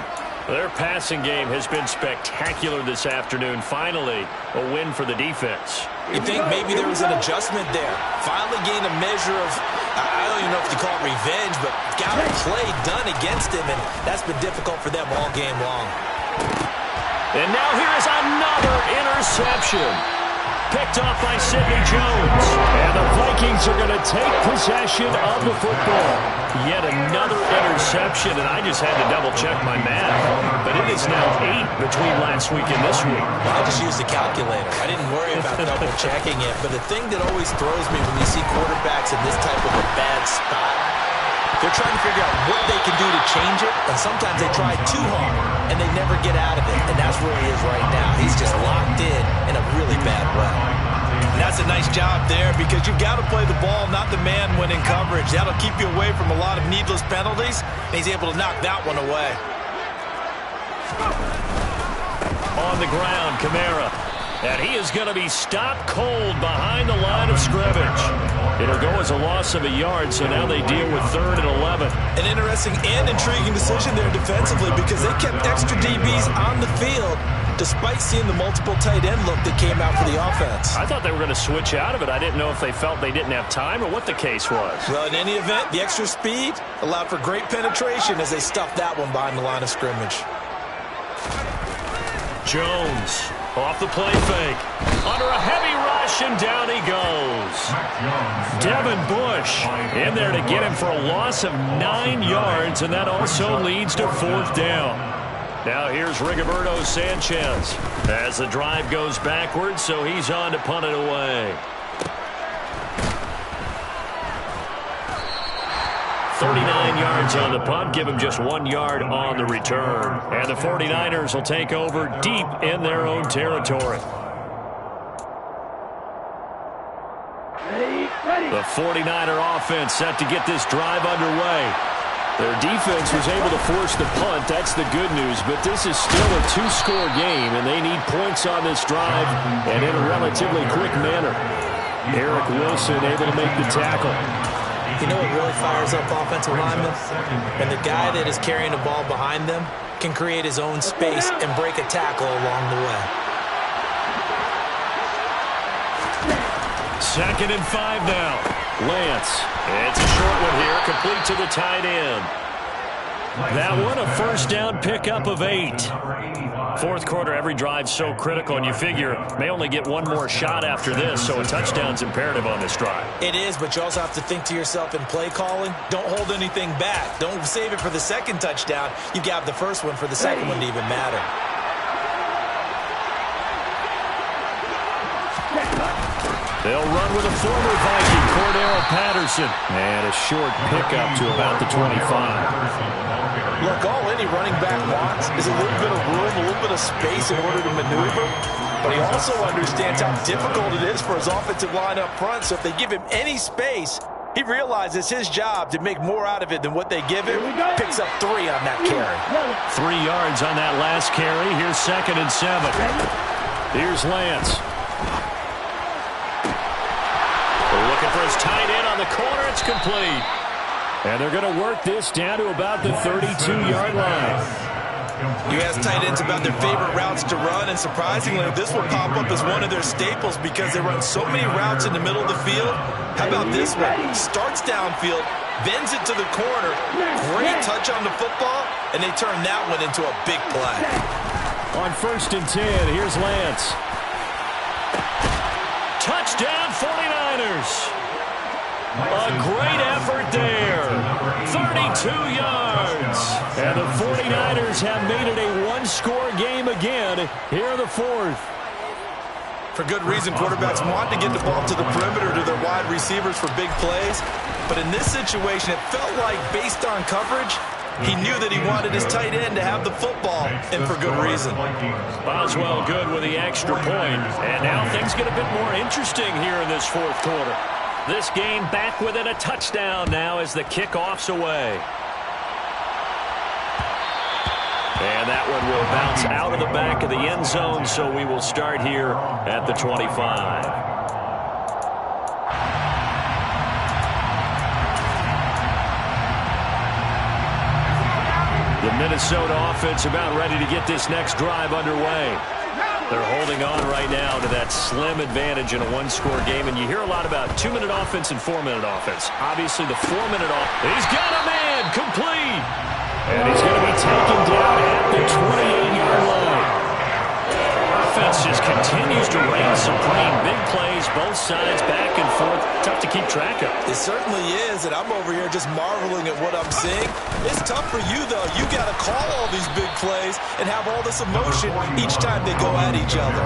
Their passing game has been spectacular this afternoon. Finally, a win for the defense. You think maybe there was an adjustment there. Finally gained a measure of, I don't even know if you call it revenge, but got a play done against him, and that's been difficult for them all game long. And now here is another interception. Picked off by Sidney Jones. And the Vikings are going to take possession of the football. Yet another interception, and I just had to double-check my math. But it is now 8 between last week and this week. I just used the calculator. I didn't worry about double-checking it. But the thing that always throws me when you see quarterbacks in this type of a bad spot, they're trying to figure out what they can do to change it, and sometimes they try too hard, and they never get out of it. And that's where he is right now. He's just locked in a really bad way. And that's a nice job there because you've got to play the ball, not the man when in coverage. That'll keep you away from a lot of needless penalties, and he's able to knock that one away. On the ground, Kamara. And he is going to be stopped cold behind the line of scrimmage. It'll go as a loss of a yard, so now they deal with 3rd and 11. An interesting and intriguing decision there defensively because they kept extra DBs on the field despite seeing the multiple tight end look that came out for the offense. I thought they were going to switch out of it. I didn't know if they felt they didn't have time or what the case was. Well, in any event, the extra speed allowed for great penetration as they stuffed that one behind the line of scrimmage. Jones off the play fake. Under a heavy rush, and down he goes. goes. Devin Bush in there to get him for a loss of 9 yards, and that also leads to 4th down. Now here's Rigoberto Sanchez as the drive goes backwards, so he's on to punt it away. 39 yards on the punt, give him just 1 yard on the return. And the 49ers will take over deep in their own territory. The 49er offense set to get this drive underway. Their defense was able to force the punt. That's the good news. But this is still a 2-score game, and they need points on this drive and in a relatively quick manner. Eric Wilson able to make the tackle. You know what really fires up offensive linemen? When the guy that is carrying the ball behind them can create his own space and break a tackle along the way. 2nd and 5 now. Lance. It's a short one here, complete to the tight end. That one a 1st down pickup of 8. 4th quarter, every drive so critical, and you figure may only get one more shot after this, so a touchdown's imperative on this drive. It is, but you also have to think to yourself in play calling, don't hold anything back. Don't save it for the 2nd touchdown. You got the 1st one for the 2nd one to even matter. They'll run with a former Viking, Cordero Patterson. And a short pickup to about the 25. Look, all any running back wants is a little bit of room, a little bit of space in order to maneuver. But he also understands how difficult it is for his offensive line up front. So if they give him any space, he realizes his job to make more out of it than what they give him. Picks up 3 on that carry. 3 yards on that last carry. Here's 2nd and 7. Here's Lance. Looking for his tight end on the corner. It's complete. And they're going to work this down to about the 32-yard line. You ask tight ends about their favorite routes to run, and surprisingly, this will pop up as one of their staples because they run so many routes in the middle of the field. How about this one? Starts downfield, bends it to the corner, great touch on the football, and they turn that one into a big play. On 1st and 10, here's Lance. Touchdown 49ers. A great effort there. 32 yards. And the 49ers have made it a 1-score game again here in the 4th. For good reason, quarterbacks want to get the ball to the perimeter to their wide receivers for big plays. But in this situation, it felt like based on coverage, he knew that he wanted his tight end to have the football, and for good reason. Boswell good with the extra point. And now things get a bit more interesting here in this 4th quarter. This game back within a touchdown now as the kickoff's away. And that one will bounce out of the back of the end zone, so we will start here at the 25. The Minnesota offense about ready to get this next drive underway. They're holding on right now to that slim advantage in a 1-score game, and you hear a lot about 2-minute offense and 4-minute offense. Obviously, the 4-minute offense. He's got a man complete, and he's going to be taken down at the 28-yard line. Offense just continues to reign supreme. Big plays, both sides, back and forth. Tough to keep track of. It certainly is, and I'm over here just marveling at what I'm seeing. It's tough for you, though. You got to call all these big plays and have all this emotion each time they go at each other.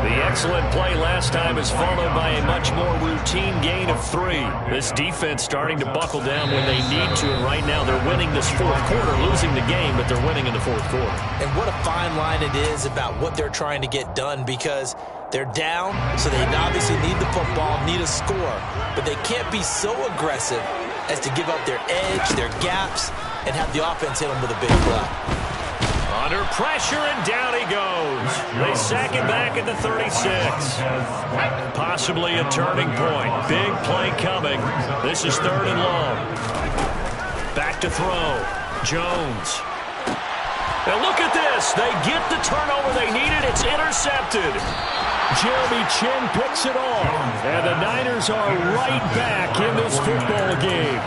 The excellent play last time is followed by a much more routine gain of 3. This defense starting to buckle down when they need to, and right now they're winning this 4th quarter, losing the game, but they're winning in the 4th quarter. And what a fine line it is about what they're trying to get done, because they're down, so they obviously need the football, need a score, but they can't be so aggressive as to give up their edge, their gaps, and have the offense hit them with a big play. Under pressure, and down he goes. They sack him back at the 36. Possibly a turning point. Big play coming. This is 3rd and long. Back to throw. Jones. Now look at this. They get the turnover they needed. It's intercepted. Jeremy Chin picks it off. And the Niners are right back in this football game.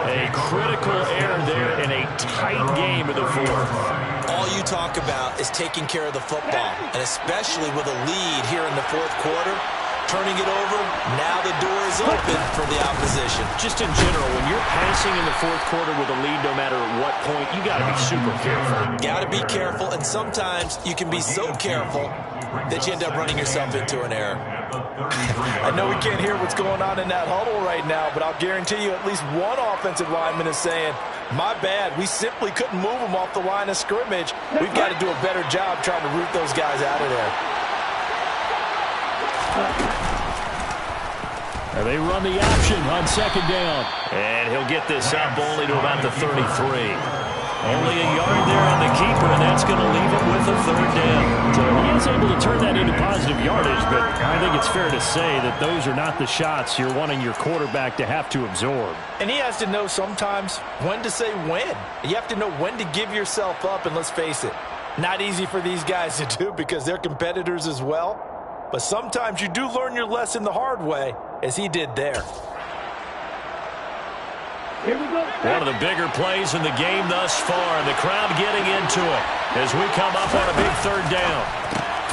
A critical error there in a tight game in the 4th. All you talk about is taking care of the football, and especially with a lead here in the 4th quarter. Turning it over, now the door is open for the opposition. Just in general, when you're passing in the fourth quarter with a lead, no matter what point, you got to be super careful. Got to be careful, and sometimes you can be so careful that you end up running yourself into an error. I know we can't hear what's going on in that huddle right now, but I'll guarantee you at least one offensive lineman is saying, my bad, we simply couldn't move them off the line of scrimmage. We've got to do a better job trying to root those guys out of there. And they run the option on second down. And he'll get this up only to about the 33. Only a yard there on the keeper, and that's going to leave it with a third down. So he is able to turn that into positive yardage, but I think it's fair to say that those are not the shots you're wanting your quarterback to have to absorb. And he has to know sometimes when to say when. You have to know when to give yourself up, and let's face it, not easy for these guys to do because they're competitors as well. But sometimes you do learn your lesson the hard way, as he did there. Here we go. One of the bigger plays in the game thus far, and the crowd getting into it as we come up on a big third down.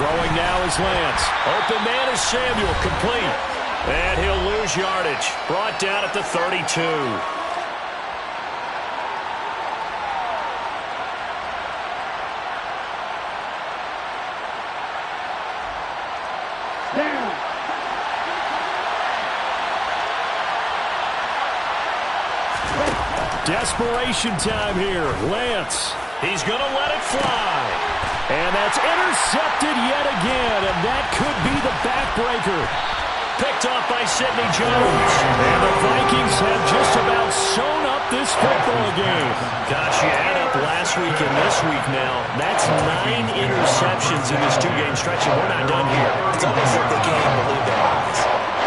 Throwing now is Lance. Open man is Samuel, complete. And he'll lose yardage. Brought down at the 32. Desperation time here. Lance. He's going to let it fly. And that's intercepted yet again. And that could be the backbreaker. Picked off by Sidney Jones. And the Vikings have just about sewn up this football game. Gosh, you add up last week and this week now. That's 9 interceptions in this two-game stretch, and we're not done here. It's almost like they can't even believe their eyes.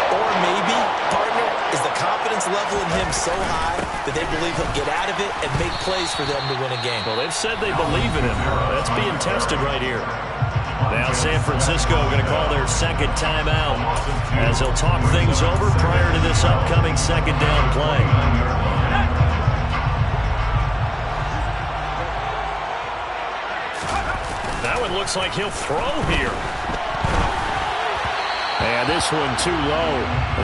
Or maybe, partner, is the confidence level in him so high that they believe he'll get out of it and make plays for them to win a game. Well, they've said they believe in him. That's being tested right here. Now San Francisco going to call their second timeout as they'll talk things over prior to this upcoming second down play. That one looks like he'll throw here. And this one too low.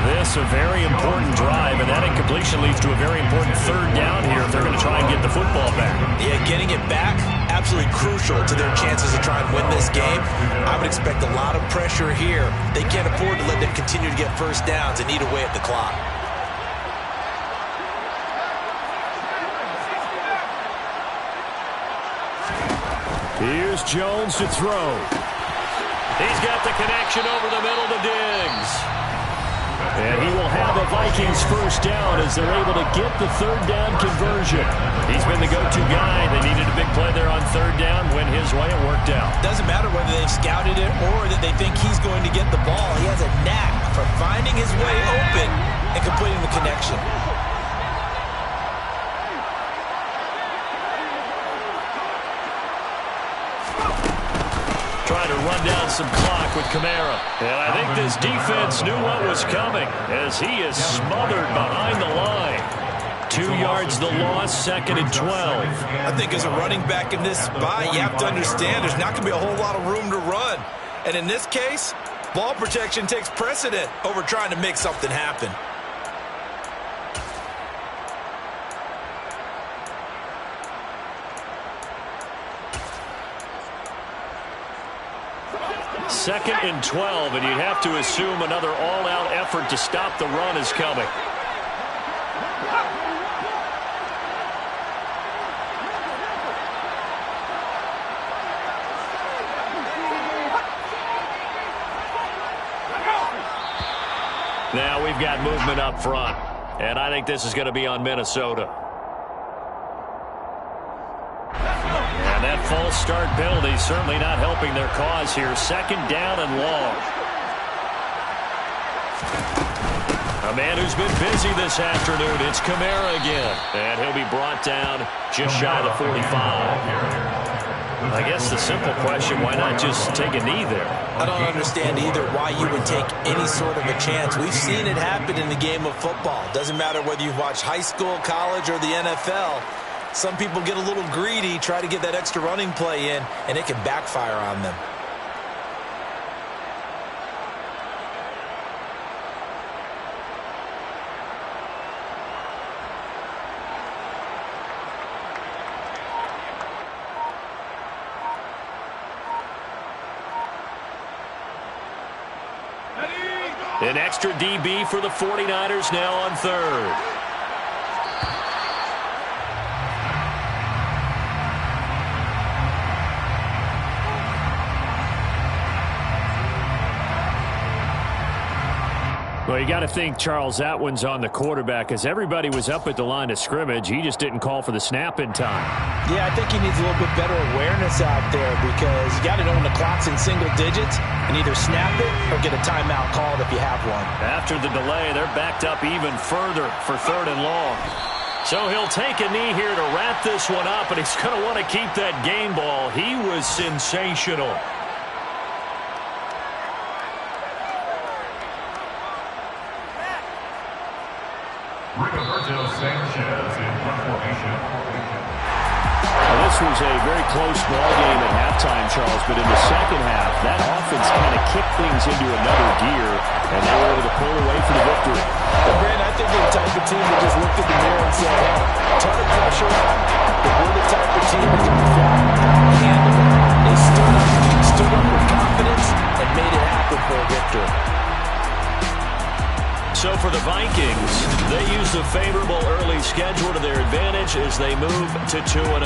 This a very important drive, and that incompletion leads to a very important third down here if they're going to try and get the football back. Yeah, getting it back, absolutely crucial to their chances to try and win this game. I would expect a lot of pressure here. They can't afford to let them continue to get first downs and eat away at the clock. Here's Jones to throw. He's got the connection over the middle to Diggs. And he will have the Vikings first down as they're able to get the third down conversion. He's been the go-to guy. They needed a big play there on third down. Went his way. It worked out. Doesn't matter whether they've scouted it or that they think he's going to get the ball. He has a knack for finding his way open and completing the connection. Trying to run down some clock with Kamara. And I think this defense knew what was coming as he is smothered behind the line. 2 yards the loss, second and 12. I think as a running back in this spot, you have to understand there's not going to be a whole lot of room to run. And in this case, ball protection takes precedent over trying to make something happen. Second and 12, and you'd have to assume another all-out effort to stop the run is coming. Now we've got movement up front, and I think this is going to be on Minnesota. And that false start penalty certainly not helping their cause here. Second down and long. A man who's been busy this afternoon. It's Kamara again. And he'll be brought down just shy of the 45. I guess the simple question, why not just take a knee there? I don't understand either why you would take any sort of a chance. We've seen it happen in the game of football. Doesn't matter whether you've watched high school, college, or the NFL. Some people get a little greedy, try to get that extra running play in, and it can backfire on them. An extra DB for the 49ers now on third. Well, you got to think, Charles, that one's on the quarterback as everybody was up at the line of scrimmage. He just didn't call for the snap in time. Yeah, I think he needs a little bit better awareness out there because you got to know when the clock's in single digits and either snap it or get a timeout called if you have one. After the delay, they're backed up even further for 3rd and long. So he'll take a knee here to wrap this one up, and he's going to want to keep that game ball. He was sensational. This was a very close ball game at halftime, Charles, but in the second half, that offense kind of kicked things into another gear, and they were able to pull away for the victory. Well, Brand, I think they're the type of team that just looked at the mirror and said, hey, ton of pressure on, but we're the type of team that can perform handle it. They stood up with confidence and made it happen for a victory. So for the Vikings, they use the favorable early schedule to their advantage as they move to 2-0.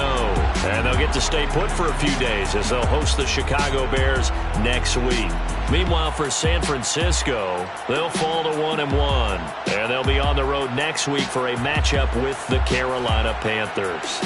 And they'll get to stay put for a few days as they'll host the Chicago Bears next week. Meanwhile, for San Francisco, they'll fall to 1-1. And they'll be on the road next week for a matchup with the Carolina Panthers.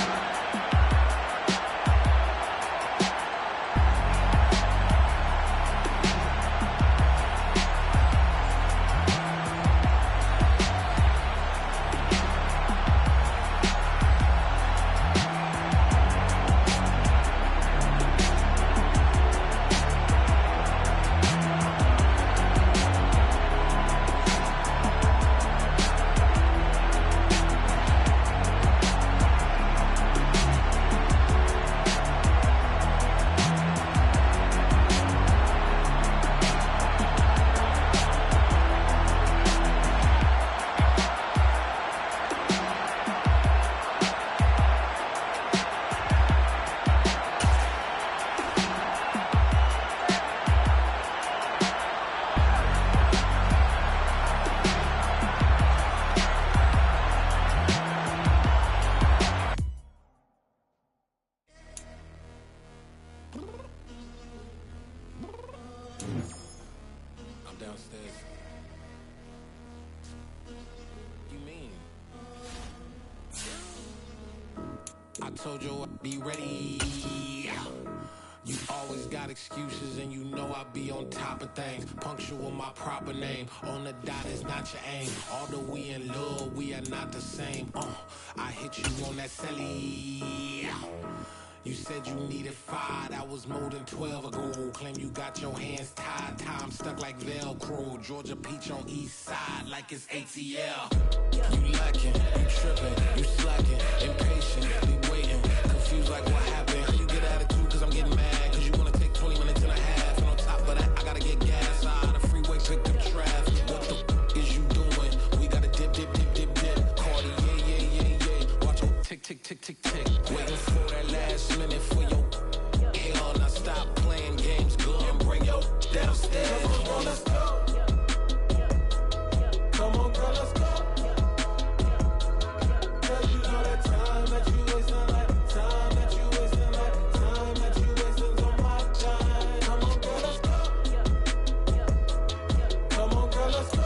I told you I'd be ready. You always got excuses and you know I be on top of things. Punctual my proper name. On the dot is not your aim. Although we in love, we are not the same. I hit you on that celly. You said you needed 5, that was more than 12 ago. Claim you got your hands tied, time stuck like Velcro. Georgia Peach on east side like it's ATL. You lacking, you tripping, you slacking, impatient, be waiting, confused like what happened. How you get attitude cause I'm getting mad, cause you wanna take 20 minutes and a half. And on top of that, I gotta get gas out of the freeway, pick up traffic. What the is you doing? We gotta dip, dip, dip, dip, dip. Cardi, yeah. Watch your tick, tick, tick, tick, tick. Waiting for that last minute for your hell. Now stop playing games, go and bring your downstairs. Come on, let's go. Come on, girl, let's go. Cause you know that time that you wasting, like time that you wasting, like time that you wasting on my time. Come on, girl, let's go. Come on, girl, let's go.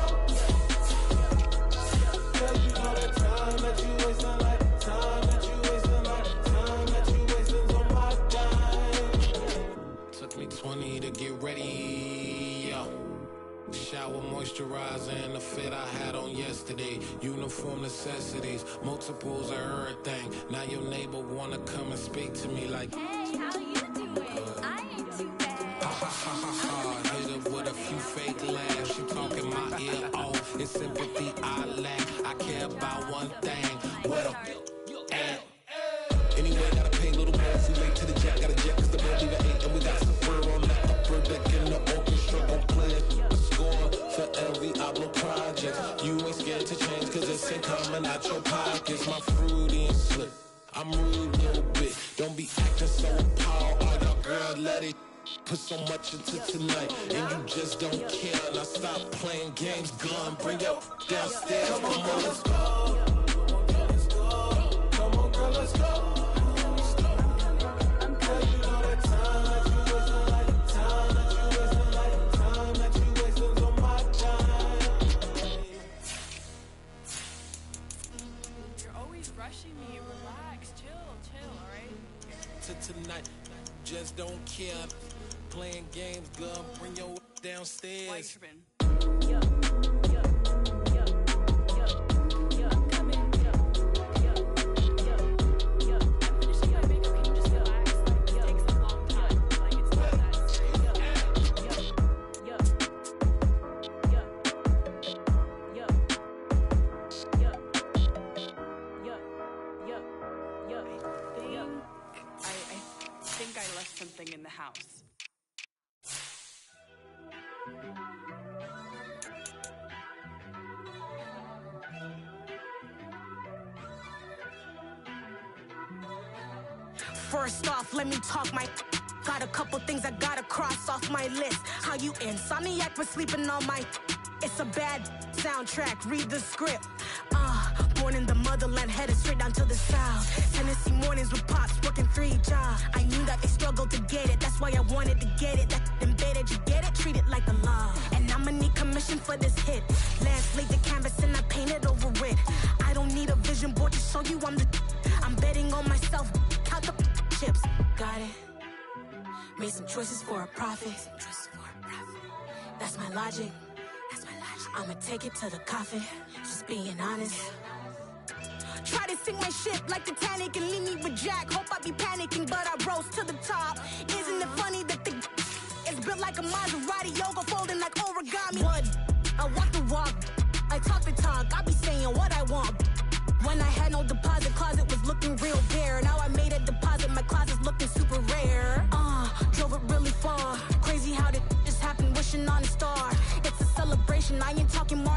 Cause you know that time that you wasting, like time that you wasting, like time that you wasting on my time. Took me 20 to get ready, yo. Shower, moisturizer, and the fit I had on yesterday. Uniform necessities, multiples of everything. Now your neighbor wanna come and speak to me like, Hey, how you doing? I ain't too bad. ha ha ha ha ha. Hit her with a few fake laughs. She talking my ear off. It's sympathy I lack. I care about one thing. What a at. Anyway, gotta pay a little more if we late to the jet. Got a jet cause the bird even ate. And we got some fur on that upper deck in the orchestra. Don't play a score for every Ablo project. You ain't scared to change cause it's ain't coming out your pockets. My fruity and slick. I'm rude a little bit. Don't be acting so appalled. All your girl let it Put so much into tonight, and you just don't care. And I stop playing games, gun, bring your downstairs. Come on, girl, let's go. Come on, girl, let's go. Girl, you know that time that you wasting, like the time that you wasting, like the time that you wasting on my time. You're always rushing me. Relax, chill, alright? To tonight, just don't care. Playing games, gun, bring your downstairs. Why you tripping? I think I left something in the house. First off, let me talk my. Got a couple things I gotta cross off my list. How you insomniac for sleeping on my. It's a bad soundtrack, read the script. Born in the motherland, headed straight down to the south. Tennessee mornings with pops, working 3 jobs. I knew that they struggled to get it, that's why I wanted to get it. That embedded, you get it, treat it like the law. And I'ma need commission for this hit. Last laid the canvas and I painted over it. I don't need a vision board to show you I'm the. I'm betting on myself, count the chips. Got it. Made some choices for a profit. That's my logic. I'ma take it to the coffin. Just being honest. Try to sink my ship like Titanic and leave me with Jack. Hope I be panicking, but I rose to the top. Isn't it funny that the it's built like a Maserati, yoga folding like origami? What? I walk the walk, I talk the talk. I be saying what I want. When I had no deposit, closet was looking real bare. Now I made a deposit, my closet's looking super rare. Drove it really far. Crazy how did this happen? Wishing on